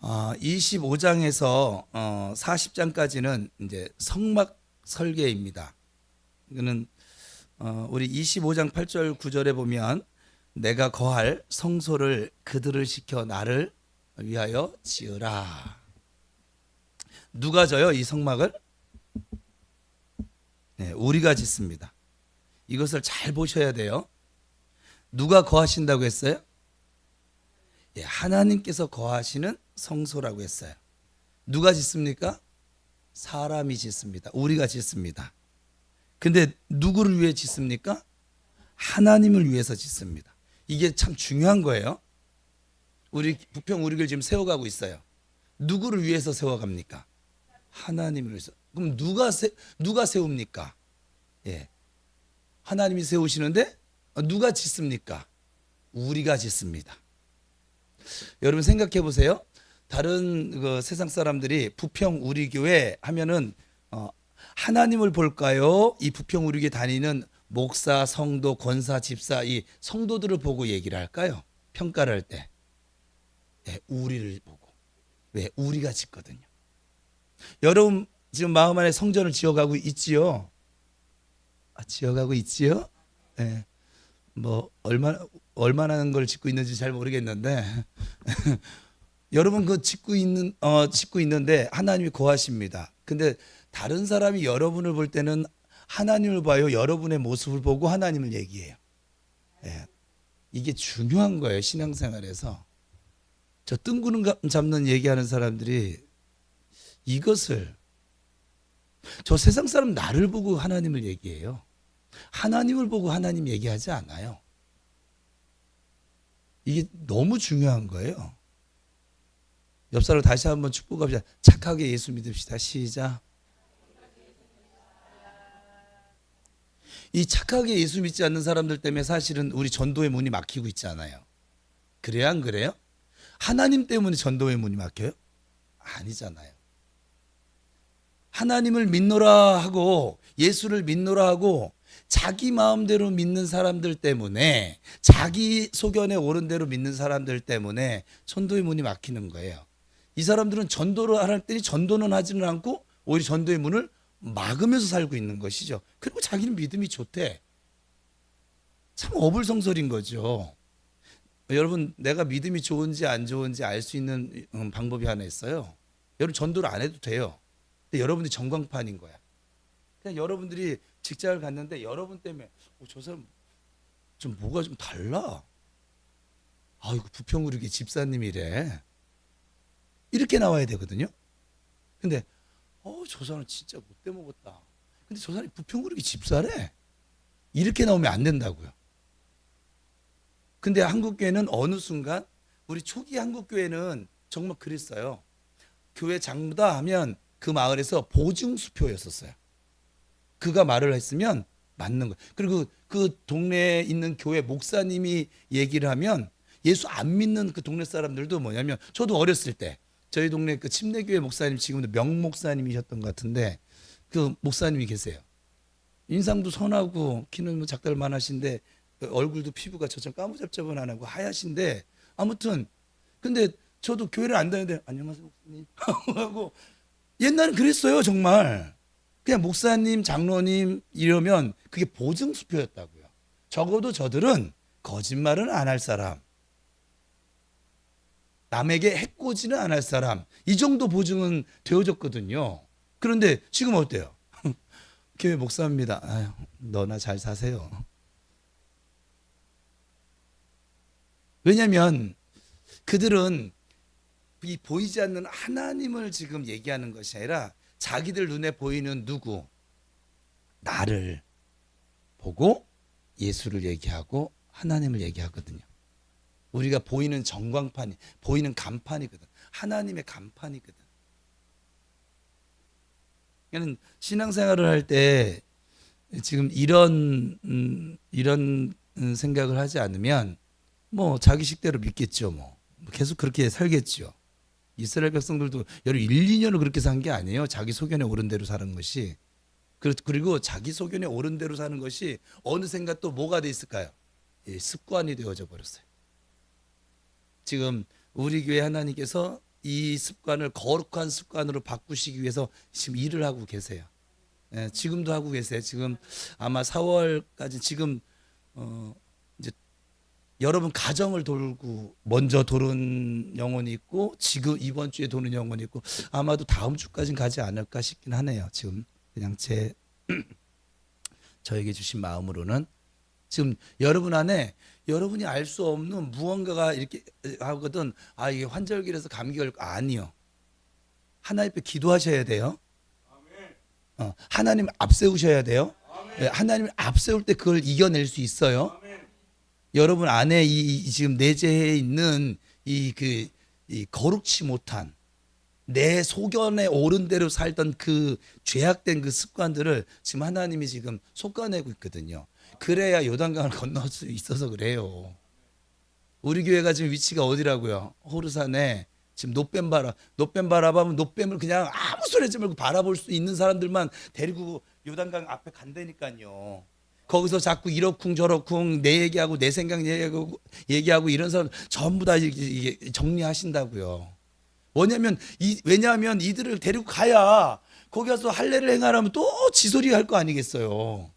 25장에서 40장까지는 이제 성막 설계입니다. 이거는 우리 25장 8절 9절에 보면 내가 거할 성소를 그들을 시켜 나를 위하여 지으라. 누가 져요? 이 성막을? 네, 우리가 짓습니다. 이것을 잘 보셔야 돼요. 누가 거하신다고 했어요? 예, 하나님께서 거하시는 성소라고 했어요. 누가 짓습니까? 사람이 짓습니다. 우리가 짓습니다. 근데 누구를 위해 짓습니까? 하나님을 위해서 짓습니다. 이게 참 중요한 거예요. 우리 부평 우리교회 지금 세워가고 있어요. 누구를 위해서 세워갑니까? 하나님을 위해서. 그럼 누가 세웁니까? 예, 하나님이 세우시는데 누가 짓습니까? 우리가 짓습니다. 여러분 생각해 보세요. 다른 세상 사람들이 부평 우리 교회 하면은 하나님을 볼까요? 이 부평 우리 교회 다니는 목사, 성도, 권사, 집사 이 성도들을 보고 얘기를 할까요? 평가를 할 때. 네, 우리를 보고. 왜? 우리가 짓거든요. 여러분 지금 마음 안에 성전을 지어가고 있지요? 지어가고 있지요? 네. 뭐 얼마나 걸 짓고 있는지 잘 모르겠는데 여러분 그 짓고 있는데 하나님이 거하십니다. 근데 다른 사람이 여러분을 볼 때는 하나님을 봐요. 여러분의 모습을 보고 하나님을 얘기해요. 예. 이게 중요한 거예요. 신앙생활에서. 저 뜬구름 잡는 얘기하는 사람들이 이것을 저 세상 사람 나를 보고 하나님을 얘기해요. 하나님을 보고 하나님 얘기하지 않아요. 이게 너무 중요한 거예요. 옆 사람 다시 한번 축복합시다. 착하게 예수 믿읍시다. 시작. 이 착하게 예수 믿지 않는 사람들 때문에 사실은 우리 전도의 문이 막히고 있잖아요. 그래요, 안 그래요? 하나님 때문에 전도의 문이 막혀요? 아니잖아요. 하나님을 믿노라 하고 예수를 믿노라 하고 자기 마음대로 믿는 사람들 때문에 자기 소견에 옳은 대로 믿는 사람들 때문에 전도의 문이 막히는 거예요. 이 사람들은 전도를 하라 했더니 전도는 하지는 않고 오히려 전도의 문을 막으면서 살고 있는 것이죠. 그리고 자기는 믿음이 좋대. 참 어불성설인 거죠. 여러분 내가 믿음이 좋은지 안 좋은지 알 수 있는 방법이 하나 있어요. 여러분 전도를 안 해도 돼요. 근데 여러분들이 전광판인 거야. 그냥 여러분들이 직장을 갔는데 여러분 때문에 저 사람 좀 뭐가 좀 달라. 이거 부평구리기 집사님이래. 이렇게 나와야 되거든요. 근데 저 사람 진짜 못돼 먹었다. 근데 저 사람이 부평구리기 집사래. 이렇게 나오면 안 된다고요. 근데 한국교회는 어느 순간 우리 초기 한국교회는 정말 그랬어요. 교회 장로다 하면 그 마을에서 보증수표였었어요. 그가 말을 했으면 맞는 거예요. 그리고 그 동네에 있는 교회 목사님이 얘기를 하면 예수 안 믿는 그 동네 사람들도 뭐냐면 저도 어렸을 때 저희 동네 그 침례교회 목사님 지금도 명목사님이셨던 것 같은데 그 목사님이 계세요. 인상도 선하고 키는 뭐 작달만 하신데 얼굴도 피부가 저처럼 까무잡잡은 안 하고 하얗신데 아무튼 근데 저도 교회를 안 다니는데 안녕하세요 목사님 하고 옛날엔 그랬어요 정말. 그냥 목사님 장로님 이러면 그게 보증수표였다고요. 적어도 저들은 거짓말은 안 할 사람, 남에게 해코지는 안 할 사람, 이 정도 보증은 되어졌거든요. 그런데 지금 어때요? 교회 목사입니다. 아유, 너나 잘 사세요. 왜냐하면 그들은 이 보이지 않는 하나님을 지금 얘기하는 것이 아니라 자기들 눈에 보이는 누구? 나를 보고 예수를 얘기하고 하나님을 얘기하거든요. 우리가 보이는 전광판이, 보이는 간판이거든. 하나님의 간판이거든. 그러니까 신앙생활을 할 때 지금 이런 생각을 하지 않으면 뭐 자기 식대로 믿겠죠. 뭐 계속 그렇게 살겠죠. 이스라엘 백성들도 여러 1, 2년을 그렇게 산 게 아니에요. 자기 소견에 옳은 대로 사는 것이. 그리고 자기 소견에 옳은 대로 사는 것이 어느샌가 또 뭐가 돼 있을까요? 습관이 되어져 버렸어요. 지금 우리 교회 하나님께서 이 습관을 거룩한 습관으로 바꾸시기 위해서 지금 일을 하고 계세요. 예, 지금도 하고 계세요. 지금 아마 4월까지 지금 이제 여러분 가정을 돌고 먼저 도는 영혼이 있고 지금 이번 주에 도는 영혼이 있고 아마도 다음 주까지는 가지 않을까 싶긴 하네요. 지금 그냥 저에게 주신 마음으로는 지금 여러분 안에 여러분이 알 수 없는 무언가가 이렇게 하거든. 아, 이게 환절기라서 감기 걸릴 거 아니요. 하나님 앞에 기도하셔야 돼요. 하나님 앞세우셔야 돼요. 네, 하나님 앞세울 때 그걸 이겨낼 수 있어요. 여러분 안에 지금 내재해 있는 이 거룩치 못한 내 소견에 옳은 대로 살던 그 죄악된 그 습관들을 지금 하나님이 지금 솎아내고 있거든요. 그래야 요단강을 건널 수 있어서 그래요. 우리 교회가 지금 위치가 어디라고요? 호르산에 지금 노뱀 바라보면 노뱀을 그냥 아무 소리 하지 말고 바라볼 수 있는 사람들만 데리고 요단강 앞에 간다니까요. 거기서 자꾸 이러쿵 저러쿵 내 얘기하고 내 생각 얘기하고 이런 사람 전부 다 이게 정리하신다고요. 왜냐하면 이들을 데리고 가야 거기 가서 할례를 행하라면 또 지소리 할 거 아니겠어요.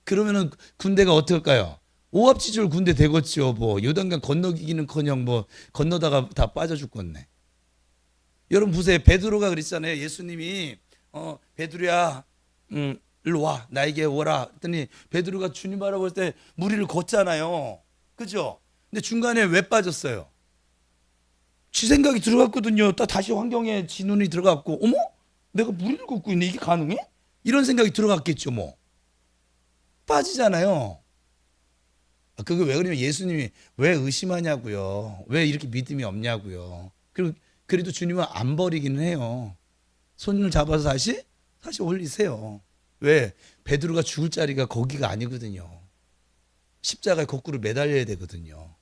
그러면은 군대가 어떨까요? 오합지졸 군대 되겠죠. 뭐 요단강 건너기는커녕 뭐 건너다가 다 빠져 죽겠네. 여러분 보세요. 베드로가 그랬잖아요. 예수님이 베드로야, 일로 와, 나에게 오라. 그랬더니 베드로가 주님 바라볼 때 무리를 걷잖아요. 그죠? 근데 중간에 왜 빠졌어요? 지 생각이 들어갔거든요. 다시 환경에 지 눈이 들어갔고, 어머? 내가 무리를 걷고 있네. 이게 가능해? 이런 생각이 들어갔겠죠, 뭐. 빠지잖아요. 그게 왜 그러냐면 예수님이 왜 의심하냐고요. 왜 이렇게 믿음이 없냐고요. 그리고 그래도 주님은 안 버리기는 해요. 손을 잡아서 다시 올리세요. 왜? 베드로가 죽을 자리가 거기가 아니거든요. 십자가에 거꾸로 매달려야 되거든요.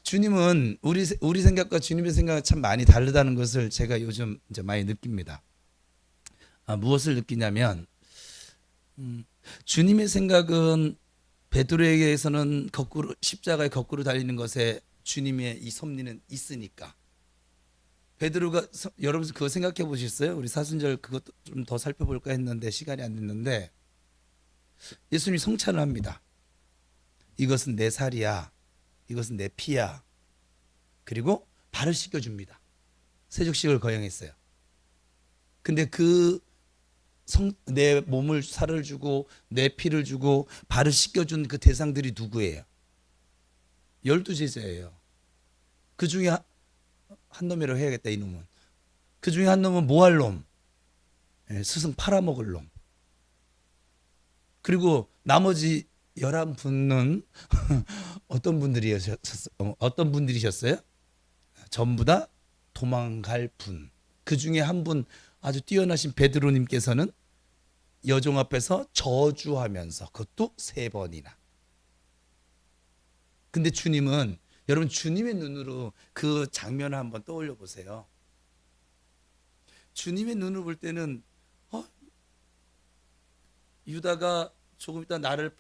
주님은 우리 생각과 주님의 생각은 참 많이 다르다는 것을 제가 요즘 이제 많이 느낍니다. 무엇을 느끼냐면 주님의 생각은 베드로에게서는 거꾸로 십자가에 거꾸로 달리는 것에 주님의 이 섭리는 있으니까. 베드로가 여러분 그거 생각해 보셨어요? 우리 사순절 그것도 좀 더 살펴볼까 했는데 시간이 안 됐는데 예수님이 성찬을 합니다. 이것은 내 살이야. 이것은 내 피야. 그리고 발을 씻겨줍니다. 세족식을 거행했어요. 근데 내 몸을 살을 주고 내 피를 주고 발을 씻겨준 그 대상들이 누구예요? 12제자예요. 그 중에 한 놈이라고 해야겠다. 이놈은. 그 중에 한 놈은 뭐 할 놈? 스승 팔아먹을 놈. 그리고 나머지 11분은 어떤 분들이셨어요? 전부 다 도망갈 분. 그 중에 한 분 아주 뛰어나신 베드로님께서는 여종 앞에서 저주하면서 그것도 3번이나. 근데 주님은 여러분 주님의 눈으로 그 장면을 한번 떠올려 보세요. 주님의 눈으로 볼 때는 유다가 조금 있다 나를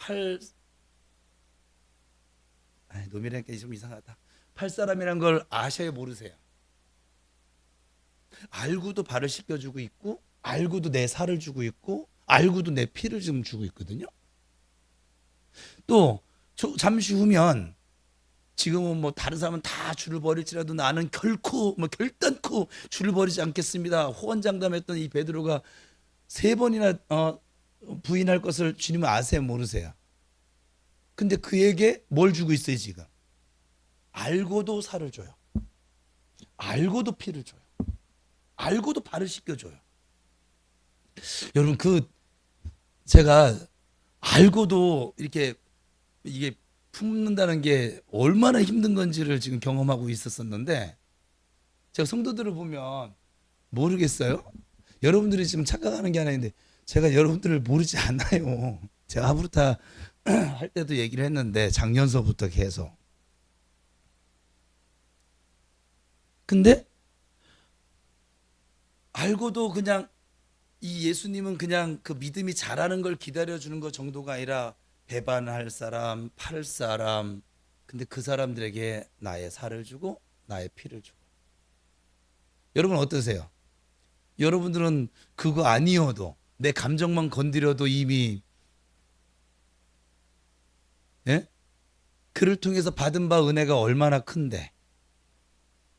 놈이라니까 좀 이상하다. 팔 사람이란 걸 아셔야 모르세요. 알고도 발을 씻겨주고 있고 알고도 내 살을 주고 있고 알고도 내 피를 좀 주고 있거든요. 또 잠시 후면 지금은 뭐 다른 사람은 다 줄을 버릴지라도 나는 결단코 줄을 버리지 않겠습니다. 호언장담했던 이 베드로가 3번이나 부인할 것을 주님은 아세요, 모르세요? 근데 그에게 뭘 주고 있어요, 지금? 알고도 살을 줘요. 알고도 피를 줘요. 알고도 발을 씻겨줘요. 여러분 제가 알고도 이게 품는다는 게 얼마나 힘든 건지를 지금 경험하고 있었었는데 제가 성도들을 보면 모르겠어요. 여러분들이 지금 착각하는 게 하나 있는데 제가 여러분들을 모르지 않아요. 제가 하브루타 할 때도 얘기를 했는데 작년서부터 계속. 근데 알고도 그냥 이 예수님은 그냥 그 믿음이 자라는 걸 기다려주는 것 정도가 아니라 배반할 사람, 팔 사람, 근데 그 사람들에게 나의 살을 주고 나의 피를 주고 여러분 어떠세요? 여러분들은 그거 아니어도 내 감정만 건드려도 이미 예? 그를 통해서 받은 바 은혜가 얼마나 큰데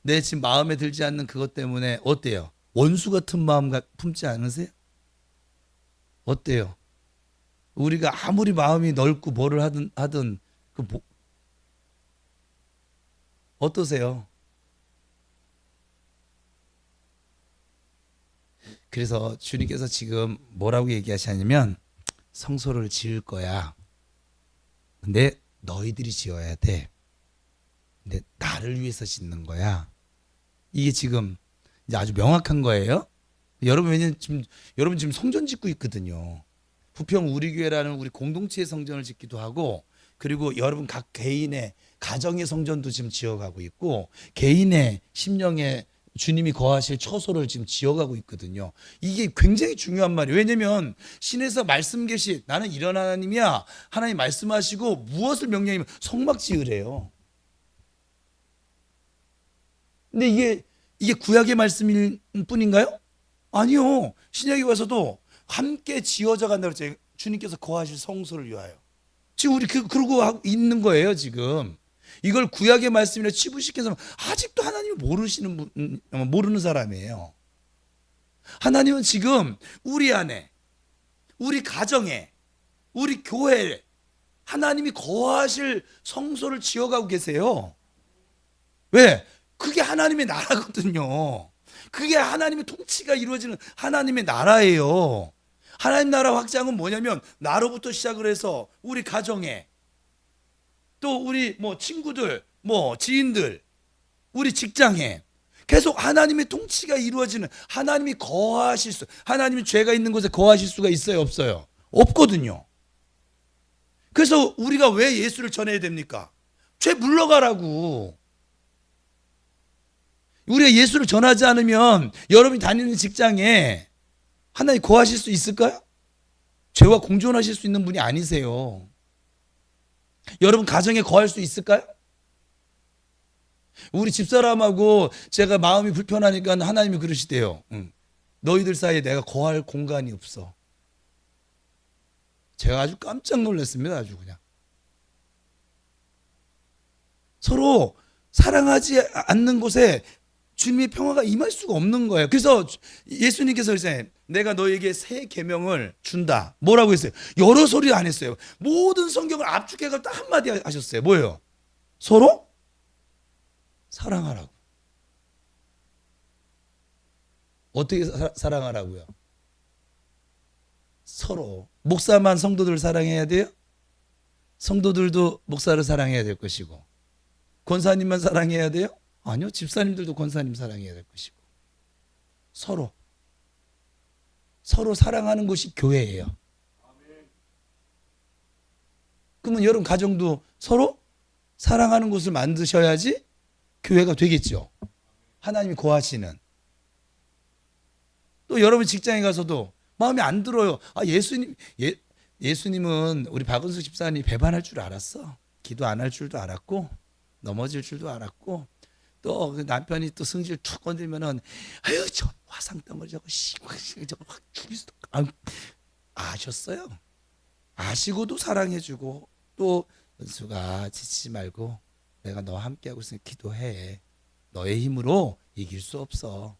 내 지금 마음에 들지 않는 그것 때문에 어때요? 원수 같은 마음 품지 않으세요? 어때요? 우리가 아무리 마음이 넓고 뭐를 하든 어떠세요? 그래서 주님께서 지금 뭐라고 얘기하시냐면 성소를 지을 거야. 근데 너희들이 지어야 돼. 근데 나를 위해서 짓는 거야. 이게 지금 이제 아주 명확한 거예요. 여러분 왜냐면 여러분 지금 성전 짓고 있거든요. 부평 우리 교회라는 우리 공동체의 성전을 짓기도 하고 그리고 여러분 각 개인의 가정의 성전도 지금 지어가고 있고 개인의 심령의 주님이 거하실 처소를 지금 지어가고 있거든요. 이게 굉장히 중요한 말이에요. 왜냐면 신에서 말씀 계시 나는 이런 하나님이야. 하나님 말씀하시고 무엇을 명령이면 성막 지으래요. 근데 이게 구약의 말씀일 뿐인가요? 아니요. 신약에 와서도 함께 지어져 간다고 했죠. 주님께서 거하실 성소를 위하여. 지금 우리 그러고 있는 거예요, 지금. 이걸 구약의 말씀이라 치부시켜서 아직도 하나님을 모르는 사람이에요. 하나님은 지금 우리 안에, 우리 가정에, 우리 교회에 하나님이 거하실 성소를 지어가고 계세요. 왜? 그게 하나님의 나라거든요. 그게 하나님의 통치가 이루어지는 하나님의 나라예요. 하나님 나라 확장은 뭐냐면 나로부터 시작을 해서 우리 가정에 또 우리 친구들, 지인들, 우리 직장에 계속 하나님의 통치가 이루어지는 하나님이 거하실 수, 하나님이 죄가 있는 곳에 거하실 수가 있어요, 없어요? 없거든요. 그래서 우리가 왜 예수를 전해야 됩니까? 죄 물러가라고. 우리가 예수를 전하지 않으면 여러분이 다니는 직장에 하나님 거하실 수 있을까요? 죄와 공존하실 수 있는 분이 아니세요. 여러분 가정에 거할 수 있을까요? 우리 집사람하고 제가 마음이 불편하니까 하나님이 그러시대요. 너희들 사이에 내가 거할 공간이 없어. 제가 아주 깜짝 놀랐습니다. 아주 그냥. 서로 사랑하지 않는 곳에 주님의 평화가 임할 수가 없는 거예요. 그래서 예수님께서 이제 내가 너에게 새 계명을 준다. 뭐라고 했어요? 여러 소리 안 했어요. 모든 성경을 압축해서 딱 한마디 하셨어요. 뭐예요? 서로 사랑하라고. 어떻게 사랑하라고요? 서로. 목사만 성도들을 사랑해야 돼요? 성도들도 목사를 사랑해야 될 것이고 권사님만 사랑해야 돼요? 아니요. 집사님들도 권사님 사랑해야 될 것이고 서로 사랑하는 것이 교회예요. 그러면 여러분 가정도 서로 사랑하는 곳을 만드셔야지 교회가 되겠죠. 하나님이 거하시는. 또 여러분 직장에 가서도 마음에 안 들어요. 예수님은 우리 박은수 집사님이 배반할 줄 알았어. 기도 안 할 줄도 알았고 넘어질 줄도 알았고 또 남편이 또 승질 툭 건들면은 아유 저 화상 덩어리 저거 저거 확 죽일 수도 아셨어요. 아시고도 사랑해주고 또 은수가 지치지 말고 내가 너와 함께하고 있으니 기도해. 너의 힘으로 이길 수 없어.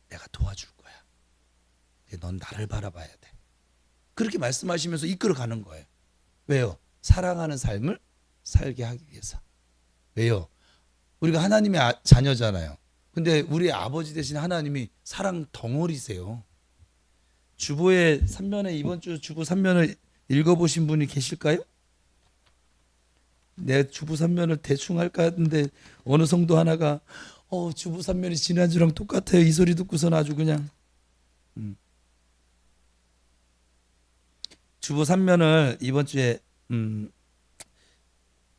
내가 도와줄 거야. 넌 나를 바라봐야 돼. 그렇게 말씀하시면서 이끌어가는 거예요. 왜요? 사랑하는 삶을 살게 하기 위해서. 왜요? 우리가 하나님의 자녀잖아요. 근데 우리 아버지 대신 하나님이 사랑 덩어리세요. 주보의 3면에 이번 주 주보 3면을 읽어보신 분이 계실까요? 내 주보 3면을 대충 할까 하는데 어느 성도 하나가 주보 3면이 지난주랑 똑같아요. 이 소리 듣고선 아주 그냥 주보 3면을 이번 주에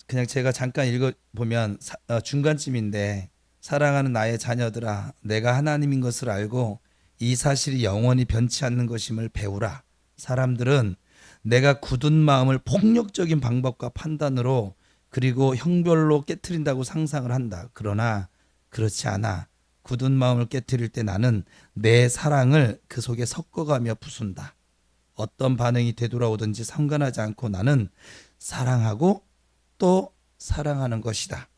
그냥 제가 잠깐 읽어보면 중간쯤인데 사랑하는 나의 자녀들아 내가 하나님인 것을 알고 이 사실이 영원히 변치 않는 것임을 배우라. 사람들은 내가 굳은 마음을 폭력적인 방법과 판단으로 그리고 형별로 깨트린다고 상상을 한다. 그러나 그렇지 않아. 굳은 마음을 깨트릴 때 나는 내 사랑을 그 속에 섞어가며 부순다. 어떤 반응이 되돌아오든지 상관하지 않고 나는 사랑하고 또 사랑하는 것이다.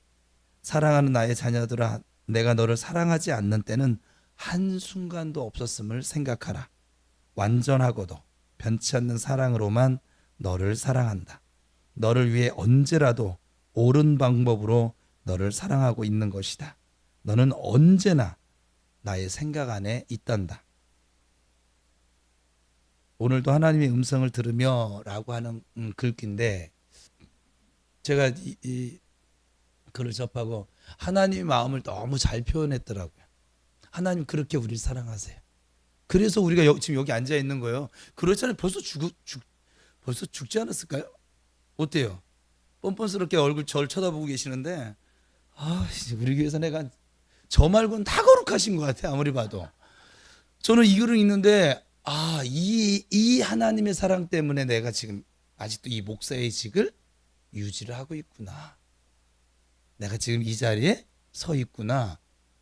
사랑하는 나의 자녀들아, 내가 너를 사랑하지 않는 때는 한순간도 없었음을 생각하라. 완전하고도 변치 않는 사랑으로만 너를 사랑한다. 너를 위해 언제라도 옳은 방법으로 너를 사랑하고 있는 것이다. 너는 언제나 나의 생각 안에 있단다. 오늘도 하나님의 음성을 들으며 라고 하는 글귀인데, 제가 이 글을 접하고 하나님의 마음을 너무 잘 표현했더라고요. 하나님 그렇게 우리를 사랑하세요. 그래서 우리가 지금 여기 앉아 있는 거예요. 그렇잖아요. 벌써 죽지 않았을까요? 어때요? 뻔뻔스럽게 얼굴 저를 쳐다보고 계시는데, 우리 교회에서 내가 저 말고는 다 거룩하신 것 같아요. 아무리 봐도. 저는 이 글을 읽는데, 이 하나님의 사랑 때문에 내가 지금 아직도 이 목사의 직을 유지를 하고 있구나. 내가 지금 이 자리에 서 있구나.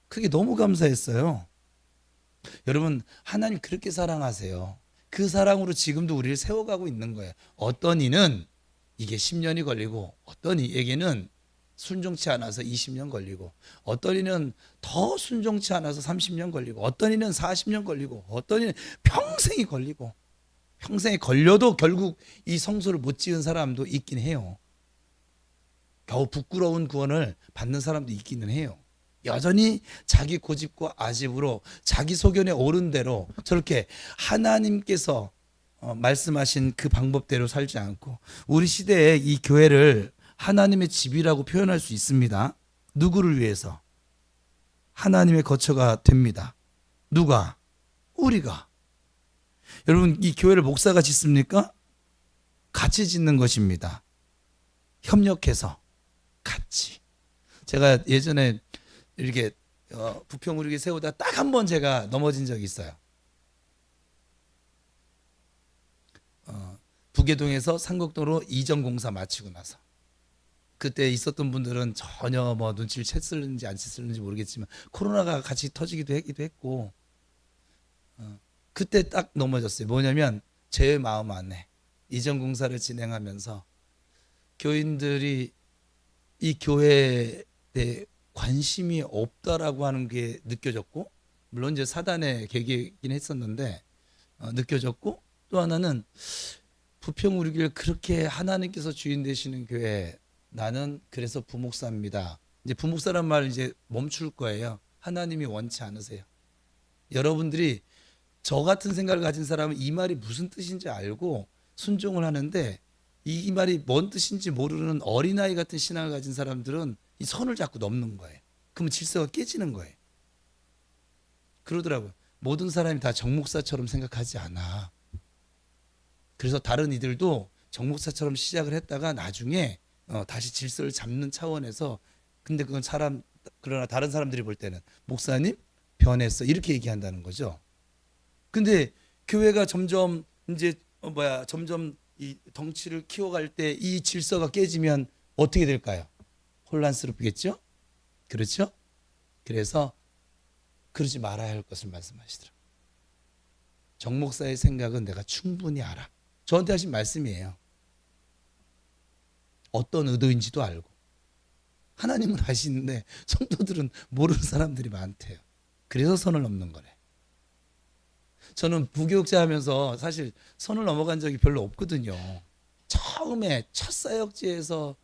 그게 너무 감사했어요. 여러분, 하나님 그렇게 사랑하세요. 그 사랑으로 지금도 우리를 세워가고 있는 거예요. 어떤 이는 이게 10년이 걸리고, 어떤 이에게는 순종치 않아서 20년 걸리고, 어떤 이는 더 순종치 않아서 30년 걸리고, 어떤 이는 40년 걸리고, 어떤 이는 평생이 걸리고, 평생이 걸려도 결국 이 성소를 못 지은 사람도 있긴 해요. 겨우 부끄러운 구원을 받는 사람도 있기는 해요. 여전히 자기 고집과 아집으로 자기 소견에 옳은 대로 저렇게 하나님께서 말씀하신 그 방법대로 살지 않고, 우리 시대에 이 교회를 하나님의 집이라고 표현할 수 있습니다. 누구를 위해서? 하나님의 거처가 됩니다. 누가? 우리가. 여러분, 이 교회를 목사가 짓습니까? 같이 짓는 것입니다. 협력해서 같이. 제가 예전에 이렇게 부평우리교 세우다 딱 한 번 제가 넘어진 적이 있어요. 부계동에서 상곡도로 이전 공사 마치고 나서, 그때 있었던 분들은 전혀 뭐 눈치를 챘을는지 안 챘을는지 모르겠지만 코로나가 같이 터지기도 했고, 그때 딱 넘어졌어요. 뭐냐면 제 마음 안에 이전 공사를 진행하면서 교인들이 이 교회에 대해 관심이 없다라고 하는 게 느껴졌고, 물론 이제 사단의 계기이긴 했었는데 느껴졌고, 또 하나는 부평 우리 교회 그렇게 하나님께서 주인 되시는 교회, 나는 그래서 부목사입니다. 이제 부목사란 말 이제 멈출 거예요. 하나님이 원치 않으세요. 여러분들이 저 같은 생각을 가진 사람은 이 말이 무슨 뜻인지 알고 순종을 하는데, 이 말이 뭔 뜻인지 모르는 어린아이 같은 신앙을 가진 사람들은 이 선을 자꾸 넘는 거예요. 그러면 질서가 깨지는 거예요. 그러더라고요. 모든 사람이 다 정목사처럼 생각하지 않아. 그래서 다른 이들도 정목사처럼 시작을 했다가 나중에 다시 질서를 잡는 차원에서, 근데 그건 그러나 다른 사람들이 볼 때는 목사님 변했어 이렇게 얘기한다는 거죠. 근데 교회가 점점 점점 이 덩치를 키워갈 때 이 질서가 깨지면 어떻게 될까요? 혼란스럽겠죠? 그렇죠? 그래서 그러지 말아야 할 것을 말씀하시더라고요. 정목사의 생각은 내가 충분히 알아. 저한테 하신 말씀이에요. 어떤 의도인지도 알고. 하나님은 아시는데 성도들은 모르는 사람들이 많대요. 그래서 선을 넘는 거래. 저는 부교육자 하면서 사실 선을 넘어간 적이 별로 없거든요. 처음에 첫 사역지에서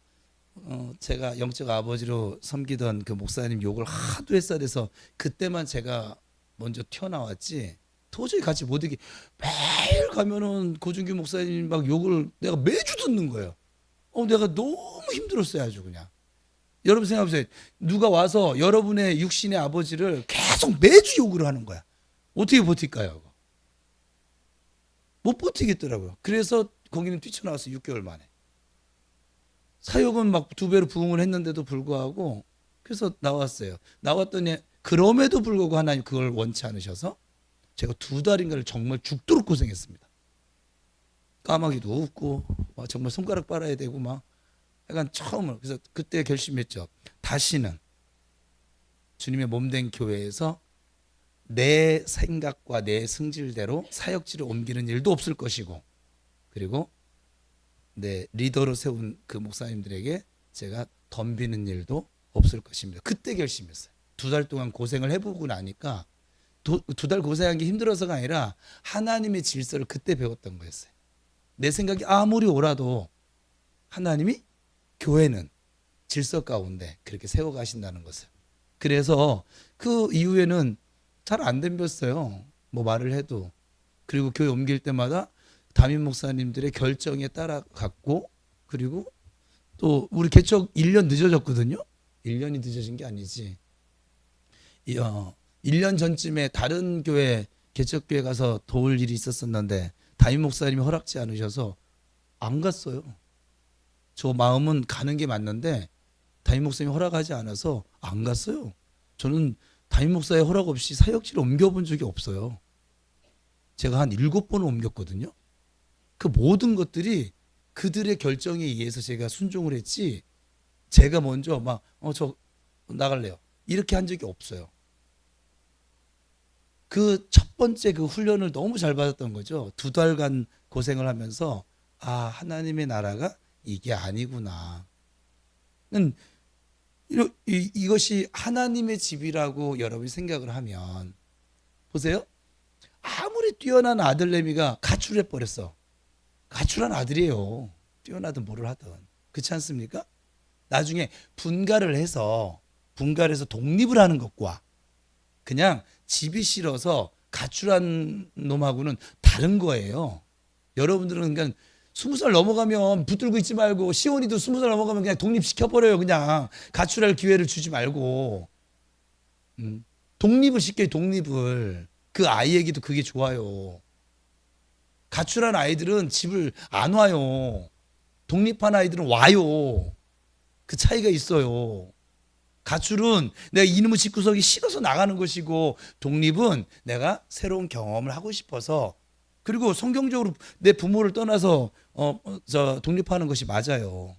제가 영적 아버지로 섬기던 그 목사님 욕을 하도 했어야 돼서 그때만 제가 먼저 튀어나왔지, 도저히 같이 못 이기. 매일 가면은 고준규 목사님 막 욕을 내가 매주 듣는 거예요. 내가 너무 힘들었어요. 아주 그냥. 여러분 생각해보세요. 누가 와서 여러분의 육신의 아버지를 계속 매주 욕을 하는 거야. 어떻게 버틸까요? 못 버티겠더라고요. 그래서 거기는 뛰쳐나왔어요. 6개월 만에. 사역은 막 2배로 부흥을 했는데도 불구하고, 그래서 나왔어요. 나왔더니 그럼에도 불구하고 하나님 그걸 원치 않으셔서 제가 2달인가를 정말 죽도록 고생했습니다. 까마귀도 없고 막 정말 손가락 빨아야 되고 막 약간 처음으로. 그래서 그때 결심했죠. 다시는 주님의 몸된 교회에서 내 생각과 내 승질대로 사역지를 옮기는 일도 없을 것이고, 그리고 내 리더로 세운 그 목사님들에게 제가 덤비는 일도 없을 것입니다. 그때 결심했어요. 2달 동안 고생을 해보고 나니까 2달 고생한 게 힘들어서가 아니라 하나님의 질서를 그때 배웠던 거였어요. 내 생각이 아무리 옳아도 하나님이 교회는 질서 가운데 그렇게 세워가신다는 것을. 그래서 그 이후에는 잘 안 덤볐어요. 뭐 말을 해도. 그리고 교회 옮길 때마다 담임 목사님들의 결정에 따라갔고, 그리고 또 우리 개척 1년 늦어졌거든요. 1년이 늦어진 게 아니지. 1년 전쯤에 다른 교회 개척교회 가서 도울 일이 있었었는데 담임 목사님이 허락지 않으셔서 안 갔어요. 저 마음은 가는 게 맞는데 담임 목사님이 허락하지 않아서 안 갔어요. 저는 담임 목사의 허락 없이 사역지를 옮겨본 적이 없어요. 제가 한 7번을 옮겼거든요. 그 모든 것들이 그들의 결정에 의해서 제가 순종을 했지, 제가 먼저 저 나갈래요 이렇게 한 적이 없어요. 그 첫 번째 그 훈련을 너무 잘 받았던 거죠. 2달간 고생을 하면서 하나님의 나라가 이게 아니구나. 이것이 하나님의 집이라고 여러분이 생각을 하면, 보세요. 아무리 뛰어난 아들내미가 가출해 버렸어. 가출한 아들이에요. 뛰어나든 뭐를 하든. 그렇지 않습니까? 나중에 분가해서 독립을 하는 것과 그냥 집이 싫어서 가출한 놈하고는 다른 거예요. 여러분들은 그냥 20살 넘어가면 붙들고 있지 말고, 시온이도 20살 넘어가면 그냥 독립시켜버려요. 그냥 가출할 기회를 주지 말고. 독립을 시켜요. 독립을. 그 아이에게도 그게 좋아요. 가출한 아이들은 집을 안 와요. 독립한 아이들은 와요. 그 차이가 있어요. 가출은 내가 이놈의 집구석이 싫어서 나가는 것이고, 독립은 내가 새로운 경험을 하고 싶어서, 그리고 성경적으로 내 부모를 떠나서 독립하는 것이 맞아요.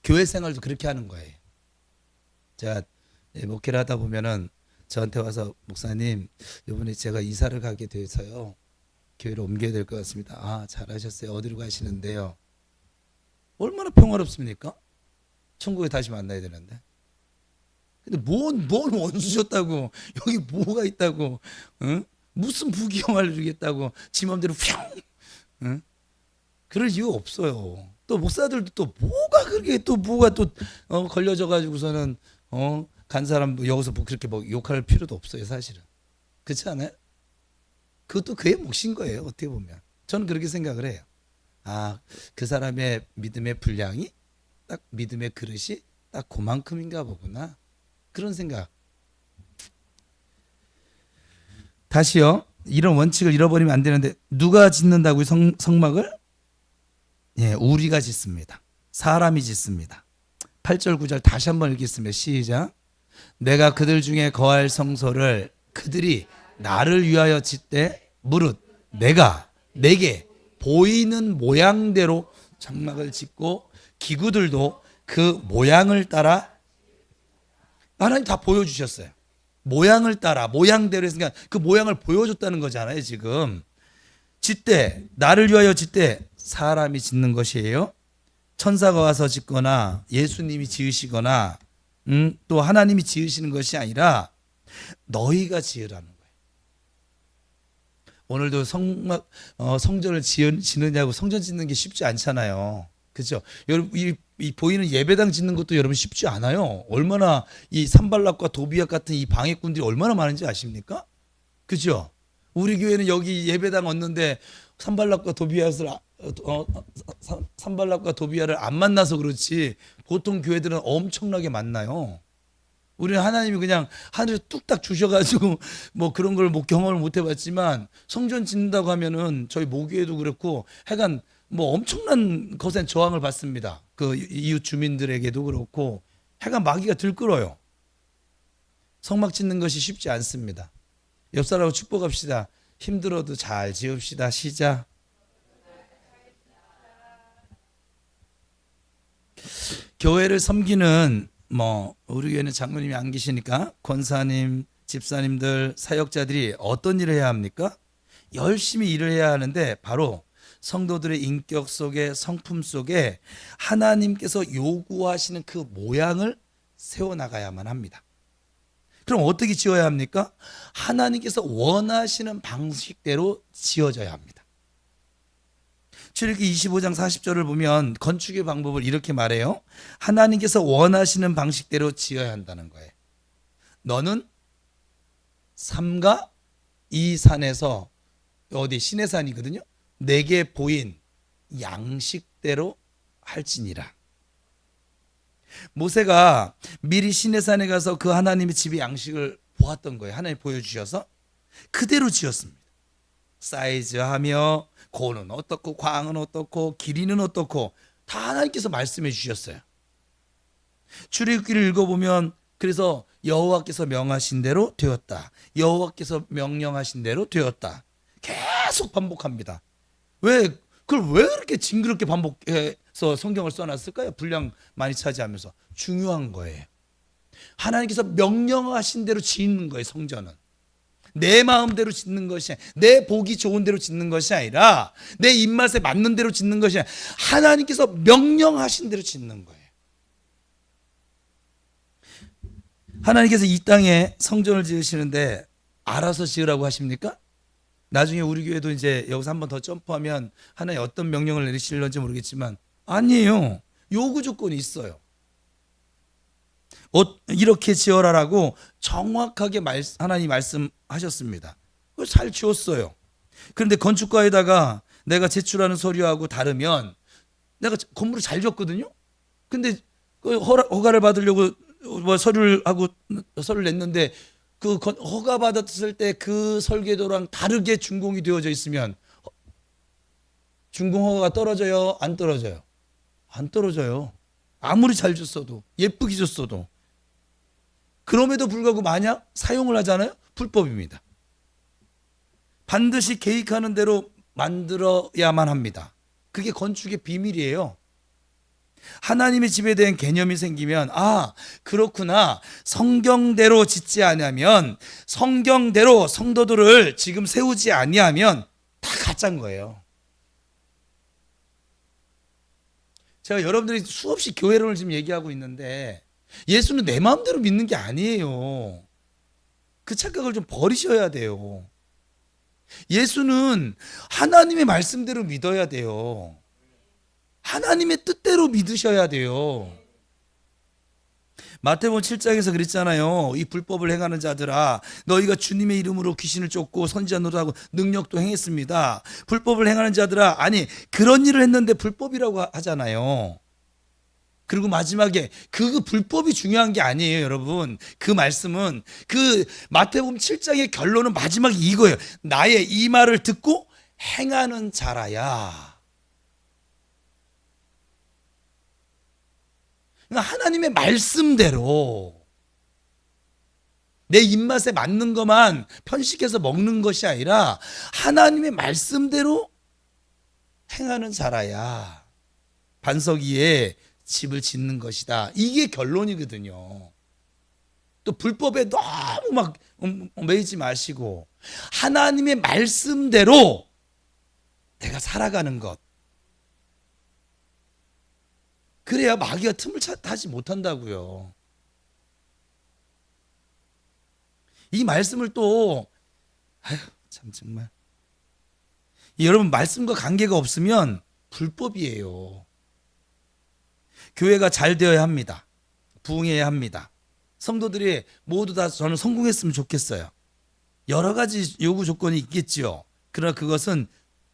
교회 생활도 그렇게 하는 거예요. 제가 목회를 하다 보면은 저한테 와서, 목사님 이번에 제가 이사를 가게 돼서요 교회를 옮겨야 될 것 같습니다. 잘하셨어요. 어디로 가시는데요? 얼마나 평화롭습니까? 천국에 다시 만나야 되는데. 근데 뭔 원수셨다고, 여기 뭐가 있다고, 응? 무슨 부귀영화를 주겠다고 지 맘대로 휘 응? 그럴 이유 없어요. 또 목사들도 또 뭐가 그렇게 또 뭐가 또 걸려져 가지고서는 간 사람 여기서 그렇게 욕할 필요도 없어요. 사실은. 그렇지 않아요? 그것도 그의 몫인 거예요. 어떻게 보면. 저는 그렇게 생각을 해요. 그 사람의 믿음의 분량이 딱, 믿음의 그릇이 딱 그만큼인가 보구나. 그런 생각. 다시요. 이런 원칙을 잃어버리면 안 되는데, 누가 짓는다고요? 성막을? 우리가 짓습니다. 사람이 짓습니다. 8절 9절 다시 한번 읽겠습니다. 시작. 내가 그들 중에 거할 성소를 그들이 나를 위하여 짓되 무릇 내가 내게 보이는 모양대로 장막을 짓고 기구들도 그 모양을 따라, 하나님 다 보여주셨어요. 모양을 따라, 모양대로 했으니까 그 모양을 보여줬다는 거잖아요. 지금 짓되, 나를 위하여 짓되, 사람이 짓는 것이에요. 천사가 와서 짓거나 예수님이 지으시거나 또 하나님이 지으시는 것이 아니라 너희가 지으라는 거예요. 오늘도 성전을 지느냐고, 성전 짓는 게 쉽지 않잖아요. 그렇죠? 여러분, 이 보이는 예배당 짓는 것도 여러분 쉽지 않아요. 얼마나 이 산발락과 도비앗 같은 이 방해꾼들이 얼마나 많은지 아십니까? 그렇죠? 우리 교회는 여기 예배당 얻는데 산발락과 도비앗을 안 만나서 그렇지, 보통 교회들은 엄청나게 만나요. 우리는 하나님이 그냥 하늘에서 뚝딱 주셔가지고 뭐 그런 걸 경험을 못 해봤지만, 성전 짓는다고 하면은 저희 모교회도 그렇고 하여간 뭐 엄청난 거센 저항을 받습니다. 그 이웃 주민들에게도 그렇고 하여간 마귀가 들끓어요. 성막 짓는 것이 쉽지 않습니다. 옆 사람하고 축복합시다. 힘들어도 잘 지읍시다. 시작. 교회를 섬기는 우리 교회는 장로님이 안 계시니까 권사님, 집사님들, 사역자들이 어떤 일을 해야 합니까? 열심히 일을 해야 하는데 바로 성도들의 인격 속에, 성품 속에 하나님께서 요구하시는 그 모양을 세워나가야만 합니다. 그럼 어떻게 지어야 합니까? 하나님께서 원하시는 방식대로 지어져야 합니다. 출애굽기 25장 40절을 보면 건축의 방법을 이렇게 말해요. 하나님께서 원하시는 방식대로 지어야 한다는 거예요. 너는 삼가 이 산에서, 어디 시내산이거든요, 내게 보인 양식대로 할지니라. 모세가 미리 시내산에 가서 그 하나님의 집의 양식을 보았던 거예요. 하나님 보여주셔서 그대로 지었습니다. 사이즈하며 고는 어떻고 광은 어떻고 길이는 어떻고 다 하나님께서 말씀해 주셨어요. 출애굽기를 읽어보면 그래서 여호와께서 명하신 대로 되었다, 여호와께서 명령하신 대로 되었다, 계속 반복합니다. 그걸 왜 그렇게 징그럽게 반복해서 성경을 써놨을까요? 분량 많이 차지하면서. 중요한 거예요. 하나님께서 명령하신 대로 짓는 거예요. 성전은 내 마음대로 짓는 것이, 내 보기 좋은 대로 짓는 것이 아니라 내 입맛에 맞는 대로 짓는 것이 아니라 하나님께서 명령하신 대로 짓는 거예요. 하나님께서 이 땅에 성전을 지으시는데 알아서 지으라고 하십니까? 나중에 우리 교회도 이제 여기서 한 번 더 점프하면 하나님 어떤 명령을 내리실런지 모르겠지만 아니에요. 요구 조건이 있어요. 이렇게 지어라라고 정확하게 하나님 말씀하셨습니다. 그걸 잘 지었어요. 그런데 건축가에다가 내가 제출하는 서류하고 다르면, 내가 건물을 잘 지었거든요. 근데 그 허가를 받으려고 서류를 냈는데 그 허가 받았을 때 그 설계도랑 다르게 준공이 되어져 있으면 준공 허가가 떨어져요? 안 떨어져요? 안 떨어져요. 아무리 잘 줬어도, 예쁘게 줬어도. 그럼에도 불구하고 만약 사용을 하잖아요? 불법입니다. 반드시 계획하는 대로 만들어야만 합니다. 그게 건축의 비밀이에요. 하나님의 집에 대한 개념이 생기면, 그렇구나, 성경대로 짓지 않으면, 성경대로 성도들을 지금 세우지 아니하면 다 가짜인 거예요. 제가 여러분들이 수없이 교회론을 지금 얘기하고 있는데 예수는 내 마음대로 믿는 게 아니에요. 그 착각을 좀 버리셔야 돼요. 예수는 하나님의 말씀대로 믿어야 돼요. 하나님의 뜻대로 믿으셔야 돼요. 마태복음 7장에서 그랬잖아요. 이 불법을 행하는 자들아, 너희가 주님의 이름으로 귀신을 쫓고 선지자 노릇하고 능력도 행했습니다. 불법을 행하는 자들아, 아니 그런 일을 했는데 불법이라고 하잖아요. 그리고 마지막에 그 불법이 중요한 게 아니에요, 여러분. 그 말씀은, 그 마태복음 7장의 결론은 마지막에 이거예요. 나의 이 말을 듣고 행하는 자라야. 그러니까 하나님의 말씀대로 내 입맛에 맞는 것만 편식해서 먹는 것이 아니라 하나님의 말씀대로 행하는 자라야 반석 위에 집을 짓는 것이다. 이게 결론이거든요. 또 불법에 너무 막 매이지 마시고 하나님의 말씀대로 내가 살아가는 것, 그래야 마귀가 틈을 타지 못한다고요. 이 말씀을 또 참 정말 여러분, 말씀과 관계가 없으면 불법이에요. 교회가 잘 되어야 합니다. 부흥해야 합니다. 성도들이 모두 다 저는 성공했으면 좋겠어요. 여러 가지 요구 조건이 있겠지요. 그러나 그것은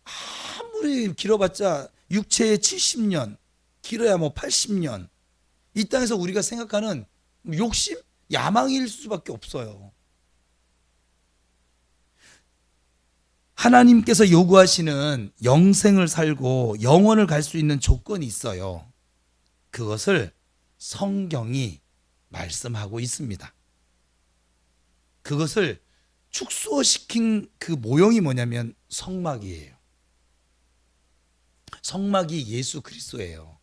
아무리 길어봤자 육체의 70년, 길어야 80년, 이 땅에서 우리가 생각하는 욕심, 야망일 수밖에 없어요. 하나님께서 요구하시는 영생을 살고 영원을 갈 수 있는 조건이 있어요. 그것을 성경이 말씀하고 있습니다. 그것을 축소시킨 그 모형이 뭐냐면 성막이에요. 성막이 예수 그리스도예요.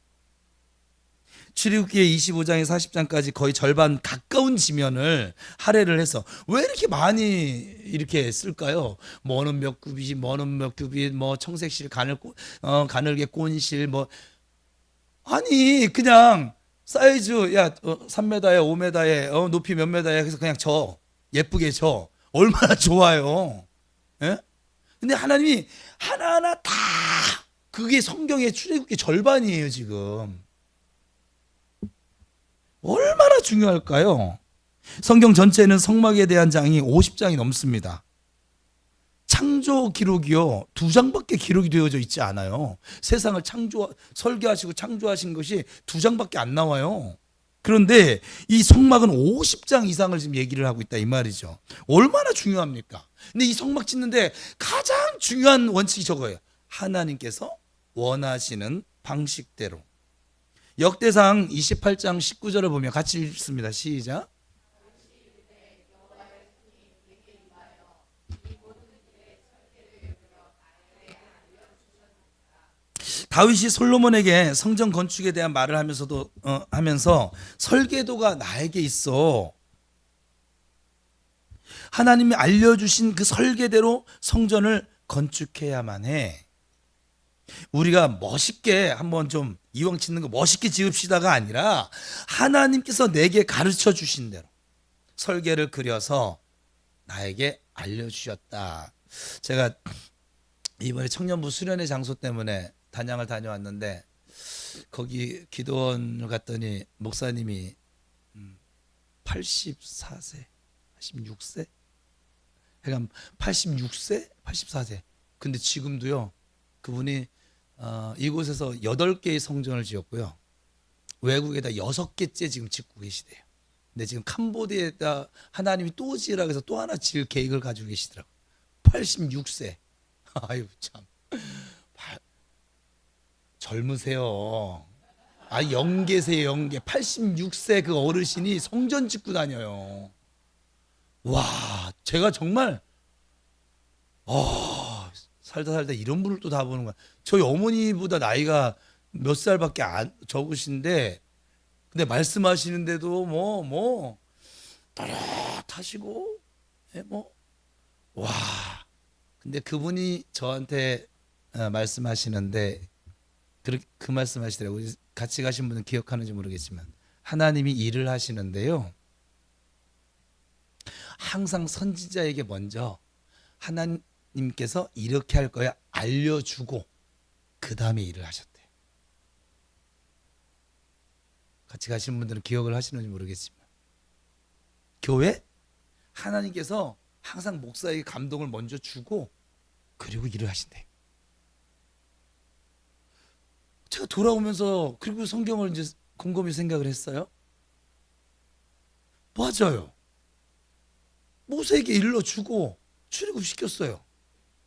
출애굽기 25장에 40장까지 거의 절반 가까운 지면을 할애를 해서 왜 이렇게 많이 이렇게 쓸까요? 뭐는 몇 굽이, 뭐는 몇 굽이, 뭐 청색실, 가늘게 꼰실, 뭐 아니 그냥 사이즈 야 3m에 5m에 높이 몇 m에 그래서 그냥 예쁘게 얼마나 좋아요. 예? 근데 하나님이 하나하나 다 그게 성경의 출애굽기 절반이에요 지금. 얼마나 중요할까요? 성경 전체에는 성막에 대한 장이 50장이 넘습니다. 창조 기록이요 2장밖에 기록이 되어져 있지 않아요. 세상을 설계하시고 창조하신 것이 2장밖에 안 나와요. 그런데 이 성막은 50장 이상을 지금 얘기를 하고 있다 이 말이죠. 얼마나 중요합니까? 근데 이 성막 짓는데 가장 중요한 원칙이 저거예요. 하나님께서 원하시는 방식대로. 역대상 28장 19절을 보면 같이 읽습니다. 시작. 다윗이 솔로몬에게 성전 건축에 대한 말을 하면서 설계도가 나에게 있어. 하나님이 알려주신 그 설계대로 성전을 건축해야만 해. 우리가 멋있게 한번 좀 이왕 짓는 거 멋있게 지읍시다가 아니라 하나님께서 내게 가르쳐 주신 대로 설계를 그려서 나에게 알려주셨다. 제가 이번에 청년부 수련회 장소 때문에 단양을 다녀왔는데 거기 기도원을 갔더니 목사님이 84세, 86세? 그러니까 86세, 84세. 근데 지금도요. 그분이 이곳에서 8개의 성전을 지었고요. 외국에다 6개째 지금 짓고 계시대요. 근데 지금 캄보디아에다 하나님이 또 지으라고 해서 또 하나 지을 계획을 가지고 계시더라고요. 86세. 아유 참. 젊으세요. 영계세요, 영계. 86세 그 어르신이 성전 짓고 다녀요. 와, 제가 정말 살다 이런 분을 또 다 보는 거야. 저희 어머니보다 나이가 몇 살밖에 안 적으신데, 근데 말씀하시는데도 따뜻하시고, 와. 근데 그분이 저한테 말씀하시는데, 그 말씀하시더라고요. 같이 가신 분은 기억하는지 모르겠지만, 하나님이 일을 하시는데요. 항상 선지자에게 먼저 하나님께서 이렇게 할 거야 알려주고 그 다음에 일을 하셨대요. 같이 가신 분들은 기억을 하시는지 모르겠지만 교회 하나님께서 항상 목사에게 감동을 먼저 주고 그리고 일을 하신대요. 제가 돌아오면서 그리고 성경을 이제 곰곰이 생각을 했어요. 맞아요. 모세에게 일러주고 출애굽시켰어요.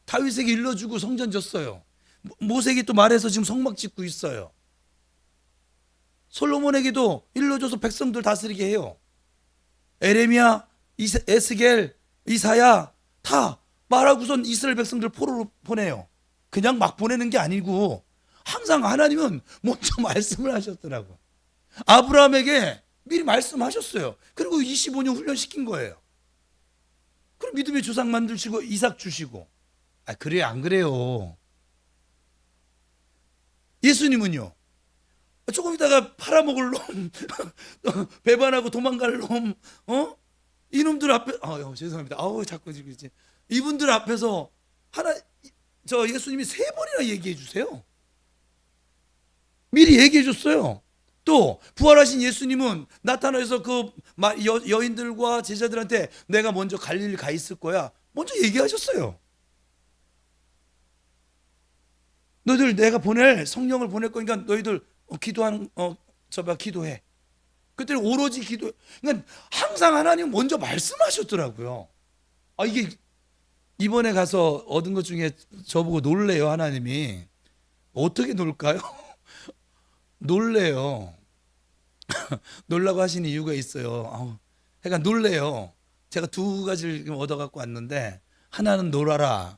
다윗에게 일러주고 성전 졌어요. 모세에게 또 말해서 지금 성막 짓고 있어요. 솔로몬에게도 일러줘서 백성들 다스리게 해요. 에레미야, 에스겔, 이사야 다 말하고선 이스라엘 백성들 포로로 보내요. 그냥 막 보내는 게 아니고 항상 하나님은 먼저 말씀을 하셨더라고요. 아브라함에게 미리 말씀하셨어요. 그리고 25년 훈련시킨 거예요. 그럼 믿음의 조상 만드시고 이삭 주시고. 그래요 안 그래요? 예수님은요. 조금 있다가 팔아먹을 놈, 배반하고 도망갈 놈, 이놈들 앞에, 죄송합니다. 자꾸 지금 이제 이분들 앞에서 예수님이 3번이나 얘기해 주세요. 미리 얘기해 줬어요. 또 부활하신 예수님은 나타나서 그 여인들과 제자들한테 내가 먼저 갈릴리 가 있을 거야. 먼저 얘기하셨어요. 너희들 내가 성령을 보낼 거니까 너희들 기도해. 그때 오로지 기도. 그러니까 항상 하나님 먼저 말씀하셨더라고요. 이게 이번에 가서 얻은 것 중에 저보고 놀래요. 하나님이 어떻게 놀까요? 놀래요. 놀라고 하신 이유가 있어요. 그러니까 놀래요. 제가 2가지를 얻어갖고 왔는데 하나는 놀아라.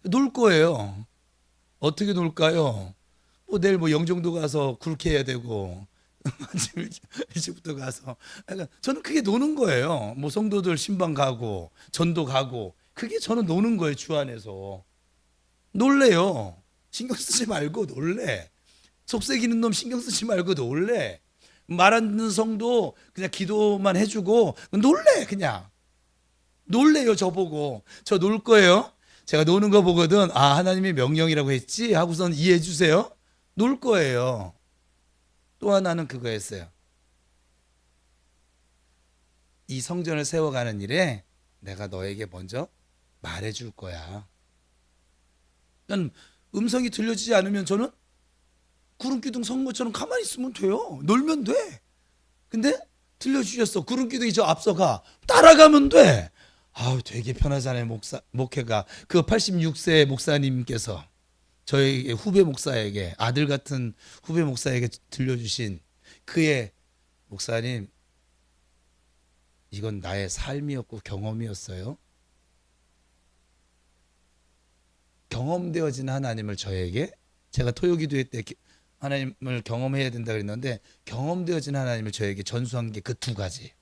놀 거예요. 어떻게 놀까요? 내일 영종도 가서 굴케 해야 되고 아침 일찍부터 가서. 그러니까 저는 그게 노는 거예요. 뭐 성도들 신방 가고 전도 가고 그게 저는 노는 거예요. 주 안에서 놀래요. 신경 쓰지 말고 놀래. 속삭이는 놈 신경 쓰지 말고 놀래. 말 안 듣는 성도 그냥 기도만 해주고 놀래. 그냥 놀래요. 저보고 저 놀 거예요. 제가 노는 거 보거든. 아, 하나님이 명령이라고 했지 하고선 이해해 주세요. 놀 거예요. 또 하나는 그거였어요. 이 성전을 세워가는 일에 내가 너에게 먼저 말해 줄 거야. 난 음성이 들려지지 않으면 저는 구름기둥 성모처럼 가만히 있으면 돼요. 놀면 돼. 근데 들려주셨어. 구름기둥이 저 앞서가. 따라가면 돼. 아우, 되게 편하잖아요. 목회가. 그 86세 목사님께서 저희 후배 목사에게, 아들 같은 후배 목사에게 들려주신 그의 목사님, 이건 나의 삶이었고 경험이었어요. 경험되어진 하나님을 저에게, 제가 토요기도회 때 하나님을 경험해야 된다 그랬는데 경험되어진 하나님을 저에게 전수한 게 그 두 가지.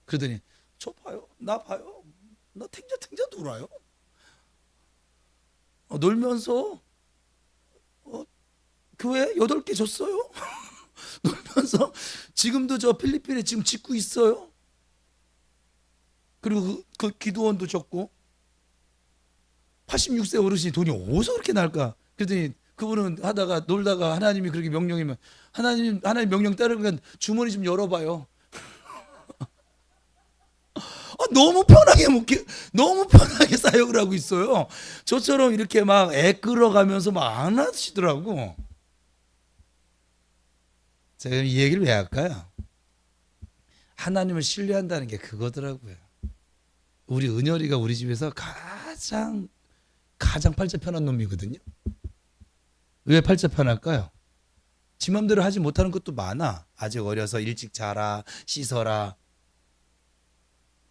그러더니 저 봐요, 나 봐요, 나 탱자탱자 놀아요. 놀면서 교회 8개 줬어요. 놀면서 지금도 저 필리핀에 지금 짓고 있어요. 그리고 그 기도원도 줬고. 86세 어르신이 돈이 어디서 그렇게 날까? 그랬더니 그분은 하다가 놀다가 하나님이 그렇게 명령이면 하나님 명령 따르면 주머니 좀 열어봐요. 너무 편하게 너무 편하게 사역을 하고 있어요. 저처럼 이렇게 막 애 끌어가면서 막 안 하시더라고. 제가 이 얘기를 왜 할까요? 하나님을 신뢰한다는 게 그거더라고요. 우리 은열이가 우리 집에서 가장 팔자 편한 놈이거든요. 왜 팔자 편할까요? 지 맘대로 하지 못하는 것도 많아. 아직 어려서 일찍 자라, 씻어라.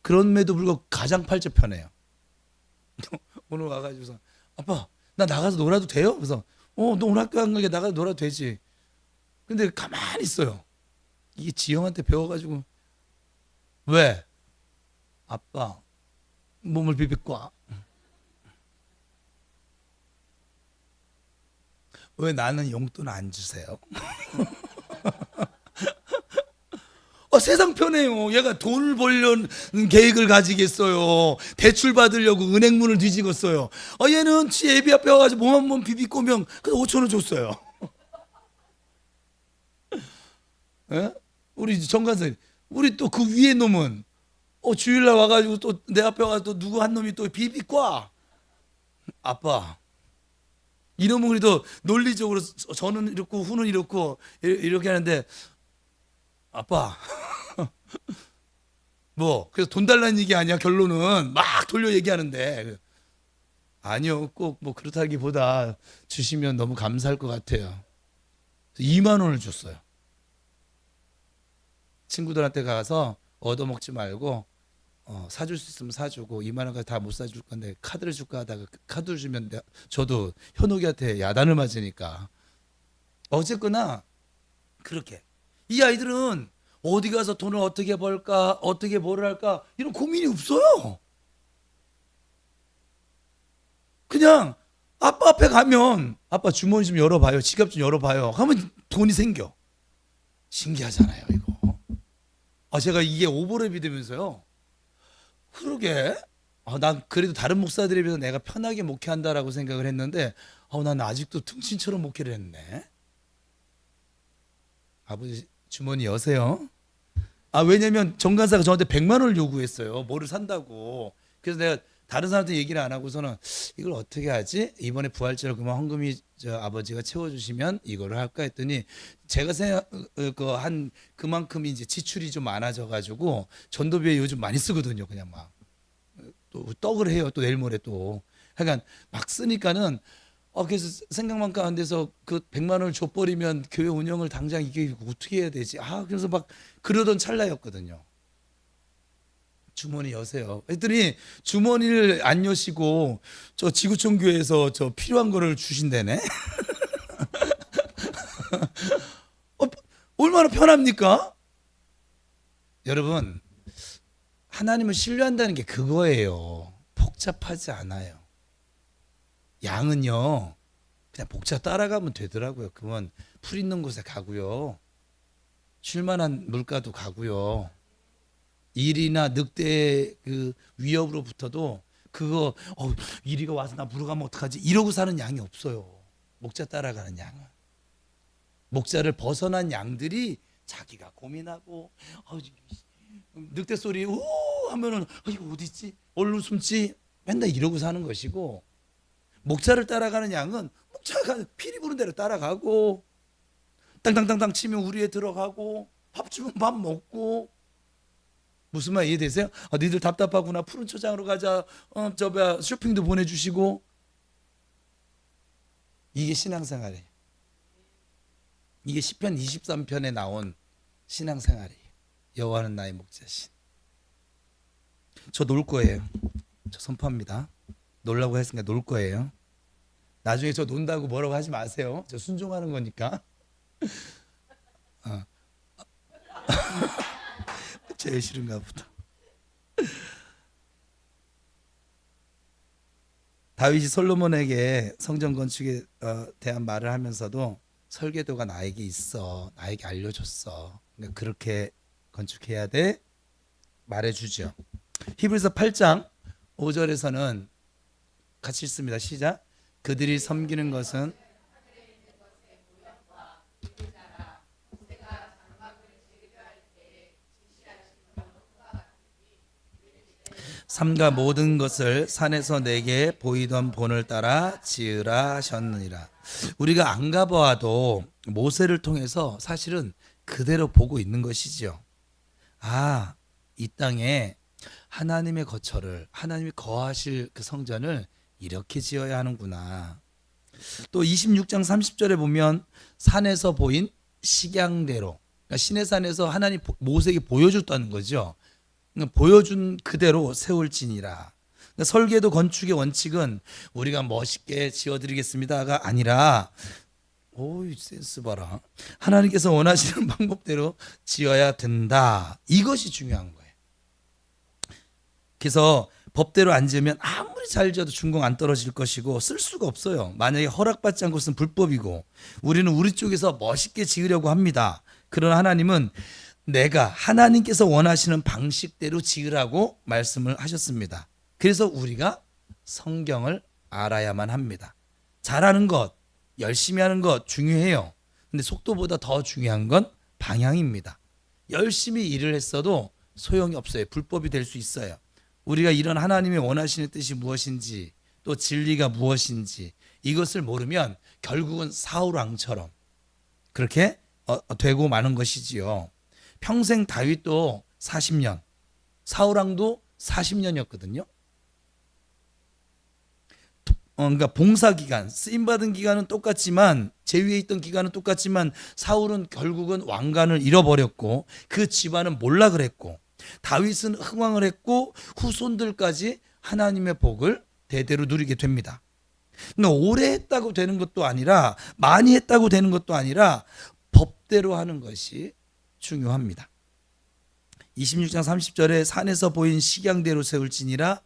그럼에도 불구하고 가장 팔자 편해요. 오늘 와가지고서 아빠, 나 나가서 놀아도 돼요? 그래서 너 오늘 학교 안 가게 나가서 놀아도 되지. 근데 가만히 있어요. 이게 지영한테 배워가지고 왜? 아빠 몸을 비비꼬아. 왜 나는 용돈 안 주세요? 세상 편해요. 얘가 돈을 벌려는 계획을 가지겠어요. 대출 받으려고 은행문을 뒤지겠어요. 얘는 지 애비 앞에 와가지고 몸 한 번 비비꼬면 그래서 5,000원 줬어요. 예? 우리 정관사님, 우리 또 그 위에 놈은 주일날 와가지고 또 내 앞에 와서 또 누구 한 놈이 또 비비꼬아. 아빠, 이놈은 그래도 논리적으로 저는 이렇고 후는 이렇고 이렇게 하는데 아빠 뭐 그래서 돈 달라는 얘기 아니야. 결론은 막 돌려 얘기하는데 아니요, 꼭 뭐 그렇다기보다 주시면 너무 감사할 것 같아요. 2만 원을 줬어요. 친구들한테 가서 얻어먹지 말고 사줄 수 있으면 사주고 2만 원까지 다 못 사줄 건데 카드를 줄까 하다가 카드를 주면 저도 현옥이한테 야단을 맞으니까. 어쨌거나 그렇게 이 아이들은 어디 가서 돈을 어떻게 벌까, 어떻게 뭘 할까 이런 고민이 없어요. 그냥 아빠 앞에 가면 아빠 주머니 좀 열어봐요, 지갑 좀 열어봐요 하면 돈이 생겨. 신기하잖아요 이거. 제가 이게 오버랩이 되면서요, 그러게 난 그래도 다른 목사들에 비해서 내가 편하게 목회한다라고 생각을 했는데 난 아직도 등신처럼 목회를 했네. 아버지 주머니 여세요. 왜냐면 정간사가 저한테 100만 원을 요구했어요. 뭐를 산다고. 그래서 내가 다른 사람한테 얘기를 안 하고서는 이걸 어떻게 하지? 이번에 부활절 그만 헌금이 아버지가 채워주시면 이거를 할까 했더니 제가 생각한 그만큼 이제 지출이 좀 많아져가지고 전도비에 요즘 많이 쓰거든요. 그냥 막 또 떡을 해요. 또 내일 모레 또. 그러니까 막 쓰니까는 그래서 생각만큼 안 돼서 그 100만 원을 줘버리면 교회 운영을 당장 이게 어떻게 해야 되지? 그래서 막 그러던 찰나였거든요. 주머니 여세요 했더니 주머니를 안 여시고 저 지구촌 교회에서 저 필요한 거를 주신다네. 얼마나 편합니까? 여러분, 하나님을 신뢰한다는 게 그거예요. 복잡하지 않아요. 양은요, 그냥 복잡 따라가면 되더라고요. 그건 풀 있는 곳에 가고요, 쉴만한 물가도 가고요, 일이나 늑대의 그 위협으로부터도 그거 이리가 와서 나 물어가면 어떡하지 이러고 사는 양이 없어요. 목자 따라가는 양은, 목자를 벗어난 양들이 자기가 고민하고 늑대 소리 우 하면은 이거 어디 있지? 어디로 숨지? 맨날 이러고 사는 것이고, 목자를 따라가는 양은 목자가 피리 부는 대로 따라가고, 땅땅땅땅 치면 우리에 들어가고, 밥 주면 밥 먹고. 무슨 말 이해되세요? 니들 답답하구나, 푸른 초장으로 가자, 쇼핑도 보내주시고. 이게 신앙생활이에요. 이게 시편 23편에 나온 신앙생활이에요. 여호와는 나의 목자신. 저 놀 거예요. 저 선포합니다. 놀라고 했으니까 놀 거예요. 나중에 저 논다고 뭐라고 하지 마세요. 저 순종하는 거니까. 제일 싫은가 보다. 다윗이 솔로몬에게 성전 건축에 대한 말을 하면서도 설계도가 나에게 있어, 나에게 알려줬어, 그러니까 그렇게 건축해야 돼 말해주죠. 히브리서 8장 5절에서는 같이 읽습니다. 시작. 그들이 섬기는 것은 삼가 모든 것을 산에서 내게 보이던 본을 따라 지으라 하셨느니라. 우리가 안 가봐도 모세를 통해서 사실은 그대로 보고 있는 것이죠. 이 땅에 하나님의 거처를, 하나님이 거하실 그 성전을 이렇게 지어야 하는구나. 또 26장 30절에 보면 산에서 보인 식양대로, 그러니까 시내산에서 하나님 모세에게 보여줬다는 거죠. 보여준 그대로 세울지니라. 그러니까 설계도 건축의 원칙은 우리가 멋있게 지어드리겠습니다가 아니라, 오이 센스 봐라, 하나님께서 원하시는 방법대로 지어야 된다. 이것이 중요한 거예요. 그래서 법대로 안 지으면 아무리 잘 지어도 준공 안 떨어질 것이고 쓸 수가 없어요. 만약에 허락받지 않고 있으면 불법이고, 우리는 우리 쪽에서 멋있게 지으려고 합니다. 그러나 하나님은 내가, 하나님께서 원하시는 방식대로 지으라고 말씀을 하셨습니다. 그래서 우리가 성경을 알아야만 합니다. 잘하는 것, 열심히 하는 것 중요해요. 근데 속도보다 더 중요한 건 방향입니다. 열심히 일을 했어도 소용이 없어요. 불법이 될 수 있어요. 우리가 이런 하나님의 원하시는 뜻이 무엇인지, 또 진리가 무엇인지 이것을 모르면 결국은 사울 왕처럼 그렇게 되고 마는 것이지요. 평생 다윗도 40년, 사울 왕도 40년이었거든요. 그러니까 봉사 기간, 쓰임 받은 기간은 똑같지만, 제위에 있던 기간은 똑같지만, 사울은 결국은 왕관을 잃어버렸고 그 집안은 몰락을 했고, 다윗은 흥왕을 했고 후손들까지 하나님의 복을 대대로 누리게 됩니다. 근데 오래 했다고 되는 것도 아니라, 많이 했다고 되는 것도 아니라, 법대로 하는 것이 중요합니다. 26장 30절에 산에서 보인 식양대로 세울지니라.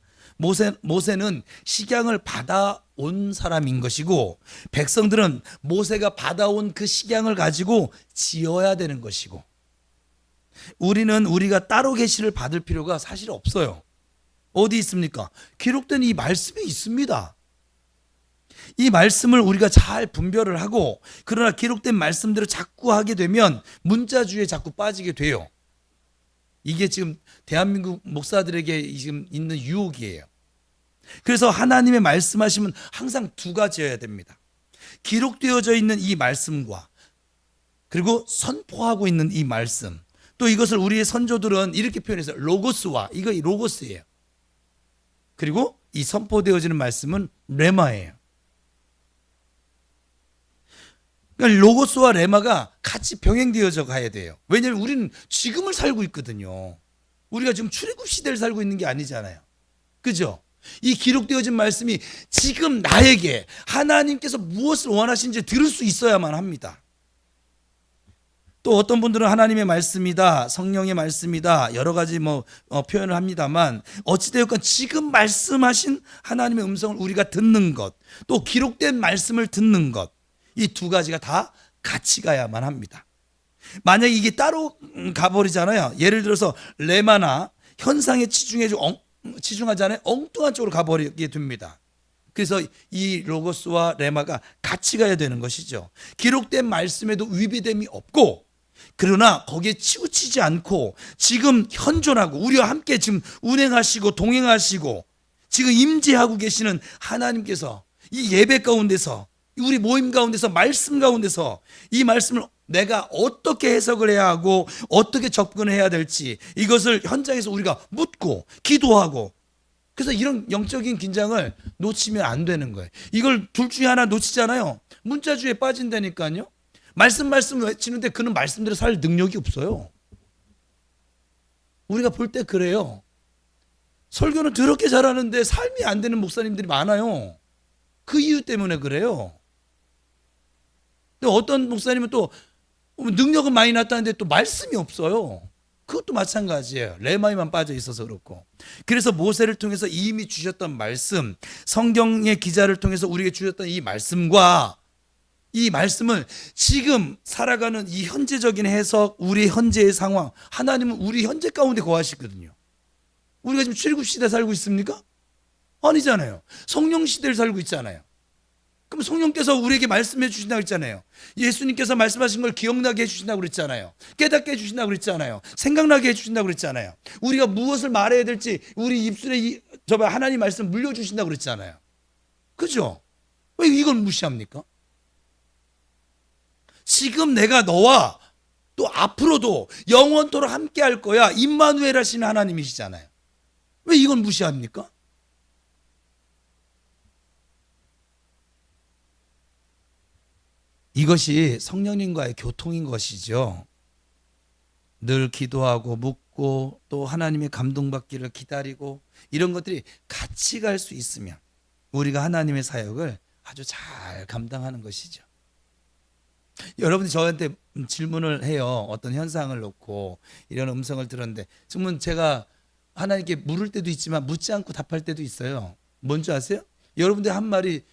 모세는 식양을 받아온 사람인 것이고, 백성들은 모세가 받아온 그 식양을 가지고 지어야 되는 것이고, 우리는 우리가 따로 계시를 받을 필요가 사실 없어요. 어디 있습니까? 기록된 이 말씀에 있습니다. 이 말씀을 우리가 잘 분별을 하고, 그러나 기록된 말씀대로 자꾸 하게 되면 문자주의에 자꾸 빠지게 돼요. 이게 지금 대한민국 목사들에게 지금 있는 유혹이에요. 그래서 하나님의 말씀하시면 항상 두 가지여야 됩니다. 기록되어져 있는 이 말씀과, 그리고 선포하고 있는 이 말씀, 또 이것을 우리의 선조들은 이렇게 표현해서 로고스와, 이거 로고스예요. 그리고 이 선포되어지는 말씀은 레마예요. 그러니까 로고스와 레마가 같이 병행되어져 가야 돼요. 왜냐하면 우리는 지금을 살고 있거든요. 우리가 지금 출애굽 시대를 살고 있는 게 아니잖아요. 그죠? 이 기록되어진 말씀이 지금 나에게 하나님께서 무엇을 원하시는지 들을 수 있어야만 합니다. 또 어떤 분들은 하나님의 말씀이다, 성령의 말씀이다, 여러 가지 표현을 합니다만, 어찌되었건 지금 말씀하신 하나님의 음성을 우리가 듣는 것, 또 기록된 말씀을 듣는 것, 이 두 가지가 다 같이 가야만 합니다. 만약에 이게 따로 가버리잖아요. 예를 들어서 레마나 현상에 치중하잖아요. 엉뚱한 쪽으로 가버리게 됩니다. 그래서 이 로고스와 레마가 같이 가야 되는 것이죠. 기록된 말씀에도 위배됨이 없고, 그러나 거기에 치우치지 않고 지금 현존하고 우리와 함께 지금 운행하시고 동행하시고 지금 임재하고 계시는 하나님께서 이 예배 가운데서, 우리 모임 가운데서, 말씀 가운데서 이 말씀을 내가 어떻게 해석을 해야 하고 어떻게 접근해야 될지, 이것을 현장에서 우리가 묻고 기도하고, 그래서 이런 영적인 긴장을 놓치면 안 되는 거예요. 이걸 둘 중에 하나 놓치잖아요. 문자주의에 빠진다니까요. 말씀 외치는데 그는 말씀대로 살 능력이 없어요. 우리가 볼 때 그래요. 설교는 더럽게 잘하는데 삶이 안 되는 목사님들이 많아요. 그 이유 때문에 그래요. 근데 어떤 목사님은 또 능력은 많이 났다는데 또 말씀이 없어요. 그것도 마찬가지예요. 레마에만 빠져 있어서 그렇고. 그래서 모세를 통해서 이미 주셨던 말씀, 성경의 기자를 통해서 우리에게 주셨던 이 말씀과 이 말씀을 지금 살아가는 이 현재적인 해석, 우리 현재의 상황, 하나님은 우리 현재 가운데 거하시거든요. 우리가 지금 출애굽 시대 살고 있습니까? 아니잖아요. 성령 시대를 살고 있잖아요. 그럼 성령께서 우리에게 말씀해 주신다고 했잖아요. 예수님께서 말씀하신 걸 기억나게 해주신다고 그랬잖아요. 깨닫게 해주신다고 그랬잖아요. 생각나게 해주신다고 그랬잖아요. 우리가 무엇을 말해야 될지 우리 입술에 하나님 말씀 물려주신다고 그랬잖아요. 그죠? 왜 이걸 무시합니까? 지금 내가 너와 또 앞으로도 영원토록 함께 할 거야, 임마누엘 하시는 하나님이시잖아요. 왜 이건 무시합니까? 이것이 성령님과의 교통인 것이죠. 늘 기도하고 묻고 또 하나님의 감동받기를 기다리고, 이런 것들이 같이 갈 수 있으면 우리가 하나님의 사역을 아주 잘 감당하는 것이죠. 여러분이 저한테 질문을 해요. 어떤 현상을 놓고 이런 음성을 들었는데, 정말 제가 하나님께 물을 때도 있지만 묻지 않고 답할 때도 있어요. 뭔지 아세요? 여러분들 한 말이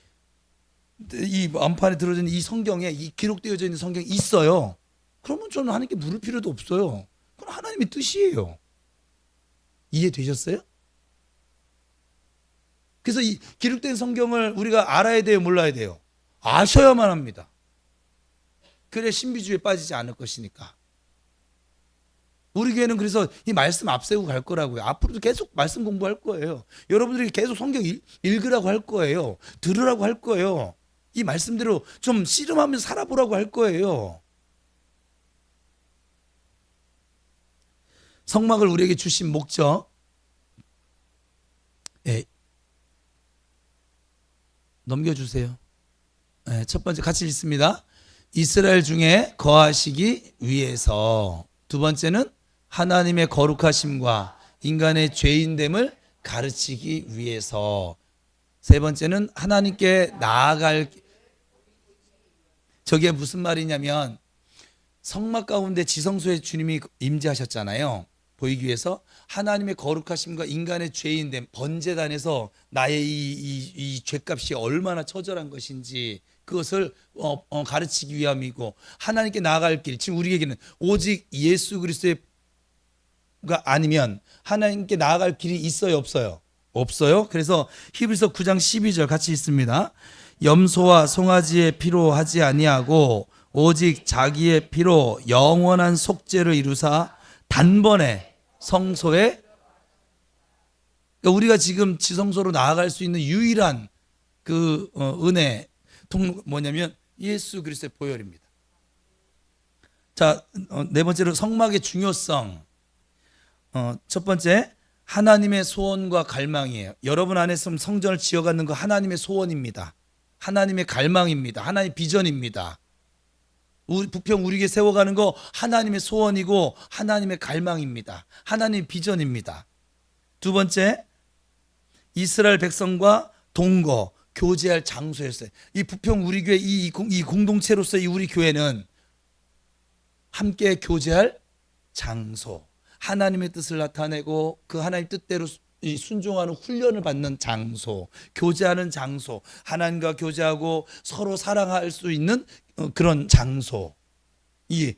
이 안판에 들어진 이 성경에, 이 기록되어져 있는 성경이 있어요. 그러면 저는 하나님께 물을 필요도 없어요. 그건 하나님의 뜻이에요. 이해되셨어요? 그래서 이 기록된 성경을 우리가 알아야 돼요, 몰라야 돼요? 아셔야만 합니다. 그래 신비주의에 빠지지 않을 것이니까. 우리 교회는 그래서 이 말씀 앞세우고 갈 거라고요. 앞으로도 계속 말씀 공부할 거예요. 여러분들이 계속 성경 읽으라고 할 거예요. 들으라고 할 거예요. 이 말씀대로 좀 씨름하면서 살아보라고 할 거예요. 성막을 우리에게 주신 목적, 넘겨주세요. 첫 번째 같이 읽습니다. 이스라엘 중에 거하시기 위해서. 두 번째는 하나님의 거룩하심과 인간의 죄인됨을 가르치기 위해서. 세 번째는 하나님께 나아갈. 저게 무슨 말이냐면, 성막 가운데 지성소에 주님이 임재하셨잖아요. 보이기 위해서 하나님의 거룩하심과 인간의 죄인됨, 번제단에서 나의 이 죄값이 얼마나 처절한 것인지 그것을 가르치기 위함이고, 하나님께 나아갈 길, 지금 우리에게는 오직 예수 그리스도가 아니면 하나님께 나아갈 길이 있어요, 없어요? 없어요. 그래서 히브리서 9장 12절 같이 읽습니다. 염소와 송아지의 피로 하지 아니하고 오직 자기의 피로 영원한 속죄를 이루사 단번에 성소에, 그러니까 우리가 지금 지성소로 나아갈 수 있는 유일한 그 은혜 뭐냐면 예수 그리스도의 보혈입니다. 자, 네 번째로 성막의 중요성. 첫 번째, 하나님의 소원과 갈망이에요. 여러분 안에 성전을 지어가는 거 하나님의 소원입니다. 하나님의 갈망입니다. 하나님의 비전입니다. 부평 우리에게 세워가는 거 하나님의 소원이고 하나님의 갈망입니다. 하나님의 비전입니다. 두 번째, 이스라엘 백성과 동거, 교제할 장소였어요. 이 부평 우리 교회 이 공동체로서 이 우리 교회는 함께 교제할 장소, 하나님의 뜻을 나타내고 그 하나님 뜻대로 순종하는 훈련을 받는 장소, 교제하는 장소, 하나님과 교제하고 서로 사랑할 수 있는 그런 장소, 이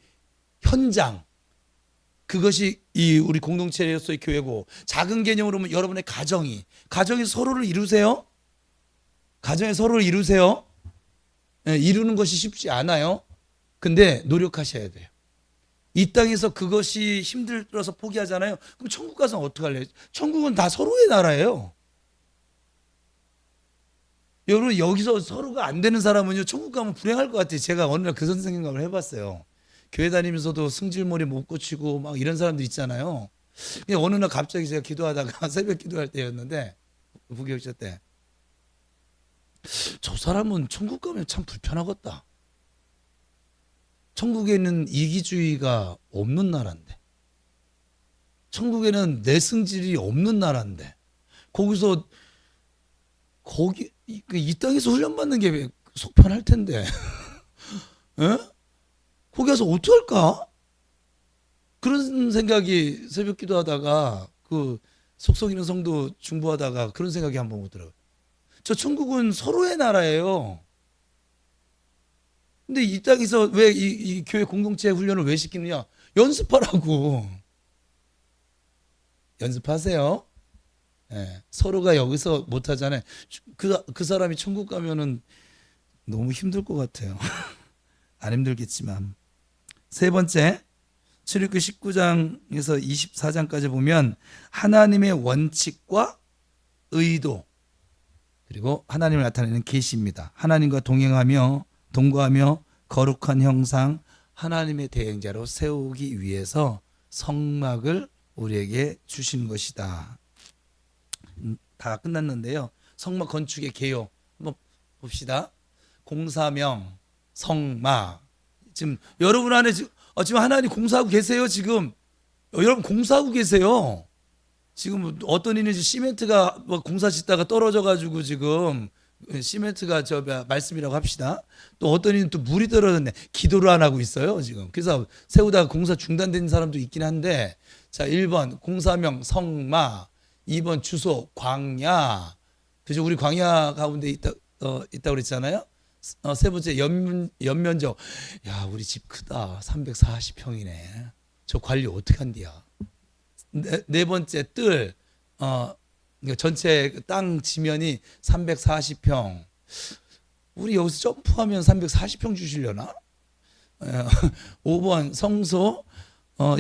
현장, 그것이 이 우리 공동체로서의 교회고, 작은 개념으로 보면 여러분의 가정이 서로를 이루세요. 가정에 서로를 이루세요. 이루는 것이 쉽지 않아요. 근데 노력하셔야 돼요. 이 땅에서 그것이 힘들어서 포기하잖아요. 그럼 천국 가서 어떡할래요? 천국은 다 서로의 나라예요. 여러분, 여기서 서로가 안 되는 사람은요, 천국 가면 불행할 것 같아요. 제가 어느 날 그 선생님과 해봤어요. 교회 다니면서도 승질머리 못 고치고 막 이런 사람들 있잖아요. 그냥 어느 날 갑자기 제가 기도하다가 새벽 기도할 때였는데, 부교육자 때, 저 사람은 천국 가면 참 불편하겠다. 천국에는 이기주의가 없는 나라인데, 천국에는 내승질이 없는 나라인데, 이 땅에서 훈련받는 게 속편할 텐데, 에? 거기 가서 어떡할까? 그런 생각이 새벽 기도하다가 그 속썩이는 성도 중보하다가 그런 생각이 한번 오더라고요. 저 천국은 서로의 나라예요. 근데 이 땅에서 왜 이 교회 공동체 훈련을 왜 시키느냐? 연습하라고. 연습하세요. 예, 서로가 여기서 못하잖아요. 그 사람이 천국 가면은 너무 힘들 것 같아요. 안 힘들겠지만. 세 번째, 출애굽기 19장에서 24장까지 보면 하나님의 원칙과 의도, 그리고 하나님을 나타내는 계시입니다. 하나님과 동거하며 거룩한 형상, 하나님의 대행자로 세우기 위해서 성막을 우리에게 주신 것이다. 다 끝났는데요. 성막 건축의 개요 한번 봅시다. 공사명, 성막. 지금 여러분 안에 지금 하나님 공사하고 계세요. 지금 여러분 공사하고 계세요. 지금 어떤 이는 시멘트가 공사 짓다가 떨어져 가지고 지금 시멘트가 말씀이라고 합시다. 또 어떤 이는 또 물이 떨어졌네. 기도를 안 하고 있어요 지금. 그래서 세우다가 공사 중단된 사람도 있긴 한데, 자, 1번 공사명 성막, 2번 주소 광야. 그죠? 우리 광야 가운데 있다고 그랬잖아요. 세 번째 연면적. 야, 우리 집 크다. 340평이네. 저 관리 어떻게 한디야? 네 번째 뜰. 전체 땅 지면이 340평. 우리 여기서 점프하면 340평 주시려나? 5번 성소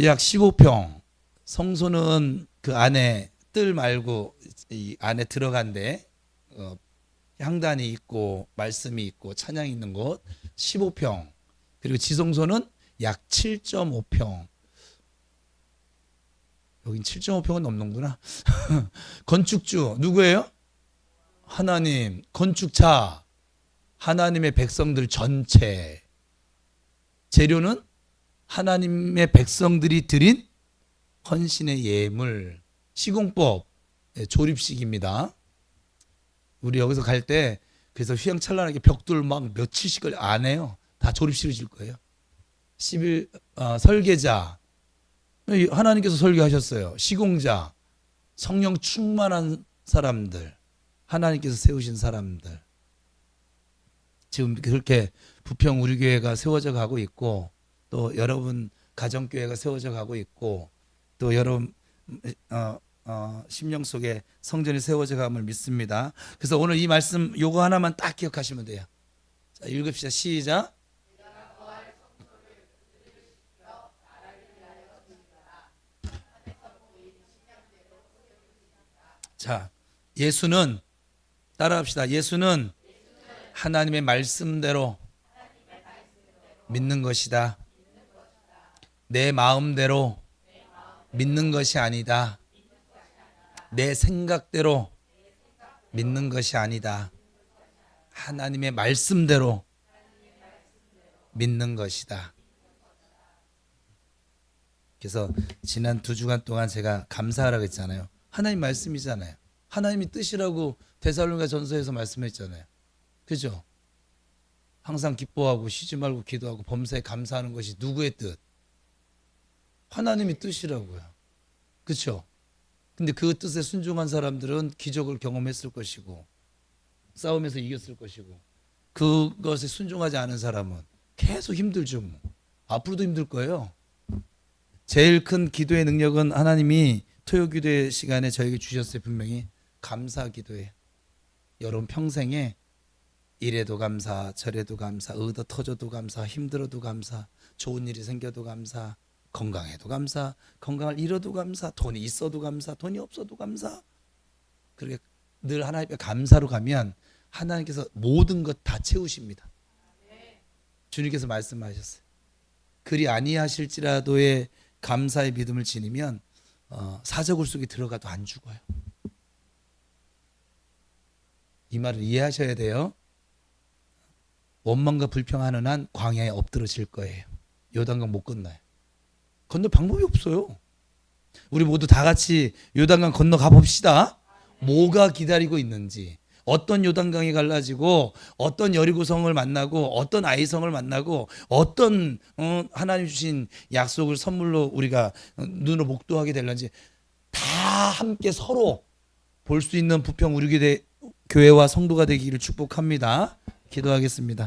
약 15평. 성소는 그 안에 뜰 말고 이 안에 들어간데 향단이 있고 말씀이 있고 찬양이 있는 곳 15평. 그리고 지성소는 약 7.5평. 여긴 7.5평은 넘는구나. 건축주 누구예요? 하나님. 건축자 하나님의 백성들 전체. 재료는 하나님의 백성들이 드린 헌신의 예물. 시공법 조립식입니다. 우리 여기서 갈 때 그래서 휘황찬란하게 벽돌 막 며칠씩을 안 해요. 다 조립식으로 질 거예요. 설계자 하나님께서 설계하셨어요. 시공자 성령 충만한 사람들, 하나님께서 세우신 사람들. 지금 그렇게 부평 우리 교회가 세워져 가고 있고, 또 여러분 가정교회가 세워져 가고 있고, 또 여러분 심령 속에 성전이 세워져 감을 믿습니다. 그래서 오늘 이 말씀 요거 하나만 딱 기억하시면 돼요. 자, 읽읍시다. 시작. 자, 예수는 따라합시다. 예수는 하나님의 말씀대로 믿는 것이다. 내 마음대로 믿는 것이 아니다. 내 생각대로 믿는 것이 아니다. 하나님의 말씀대로 믿는 것이다. 그래서 지난 2주간 동안 제가 감사하라고 했잖아요. 하나님 말씀이잖아요. 하나님이 뜻이라고 데살로니가 전서에서 말씀했잖아요. 그죠? 항상 기뻐하고 쉬지 말고 기도하고 범사에 감사하는 것이 누구의 뜻? 하나님이 뜻이라고요. 그렇죠? 근데 그 뜻에 순종한 사람들은 기적을 경험했을 것이고 싸움에서 이겼을 것이고 그것에 순종하지 않은 사람은 계속 힘들죠. 뭐. 앞으로도 힘들 거예요. 제일 큰 기도의 능력은 하나님이 토요 기도의 시간에 저에게 주셨어요. 분명히 감사 기도예요. 여러분 평생에 이래도 감사, 저래도 감사, 얻어 터져도 감사, 힘들어도 감사, 좋은 일이 생겨도 감사, 건강해도 감사, 건강을 잃어도 감사, 돈이 있어도 감사, 돈이 없어도 감사. 그렇게 늘 하나님 앞에 감사로 가면 하나님께서 모든 것 다 채우십니다. 주님께서 말씀하셨어요. 그리 아니하실지라도의 감사의 믿음을 지니면 사자굴 속에 들어가도 안 죽어요. 이 말을 이해하셔야 돼요. 원망과 불평하는 한 광야에 엎드러질 거예요. 요단강 못 건너요. 건널 방법이 없어요. 우리 모두 다 같이 요단강 건너가 봅시다. 뭐가 기다리고 있는지, 어떤 요단강이 갈라지고 어떤 여리고성을 만나고 어떤 아이성을 만나고 어떤 하나님 주신 약속을 선물로 우리가 눈으로 목도하게 될런지 다 함께 서로 볼 수 있는 부평 우리 교회와 성도가 되기를 축복합니다. 기도하겠습니다.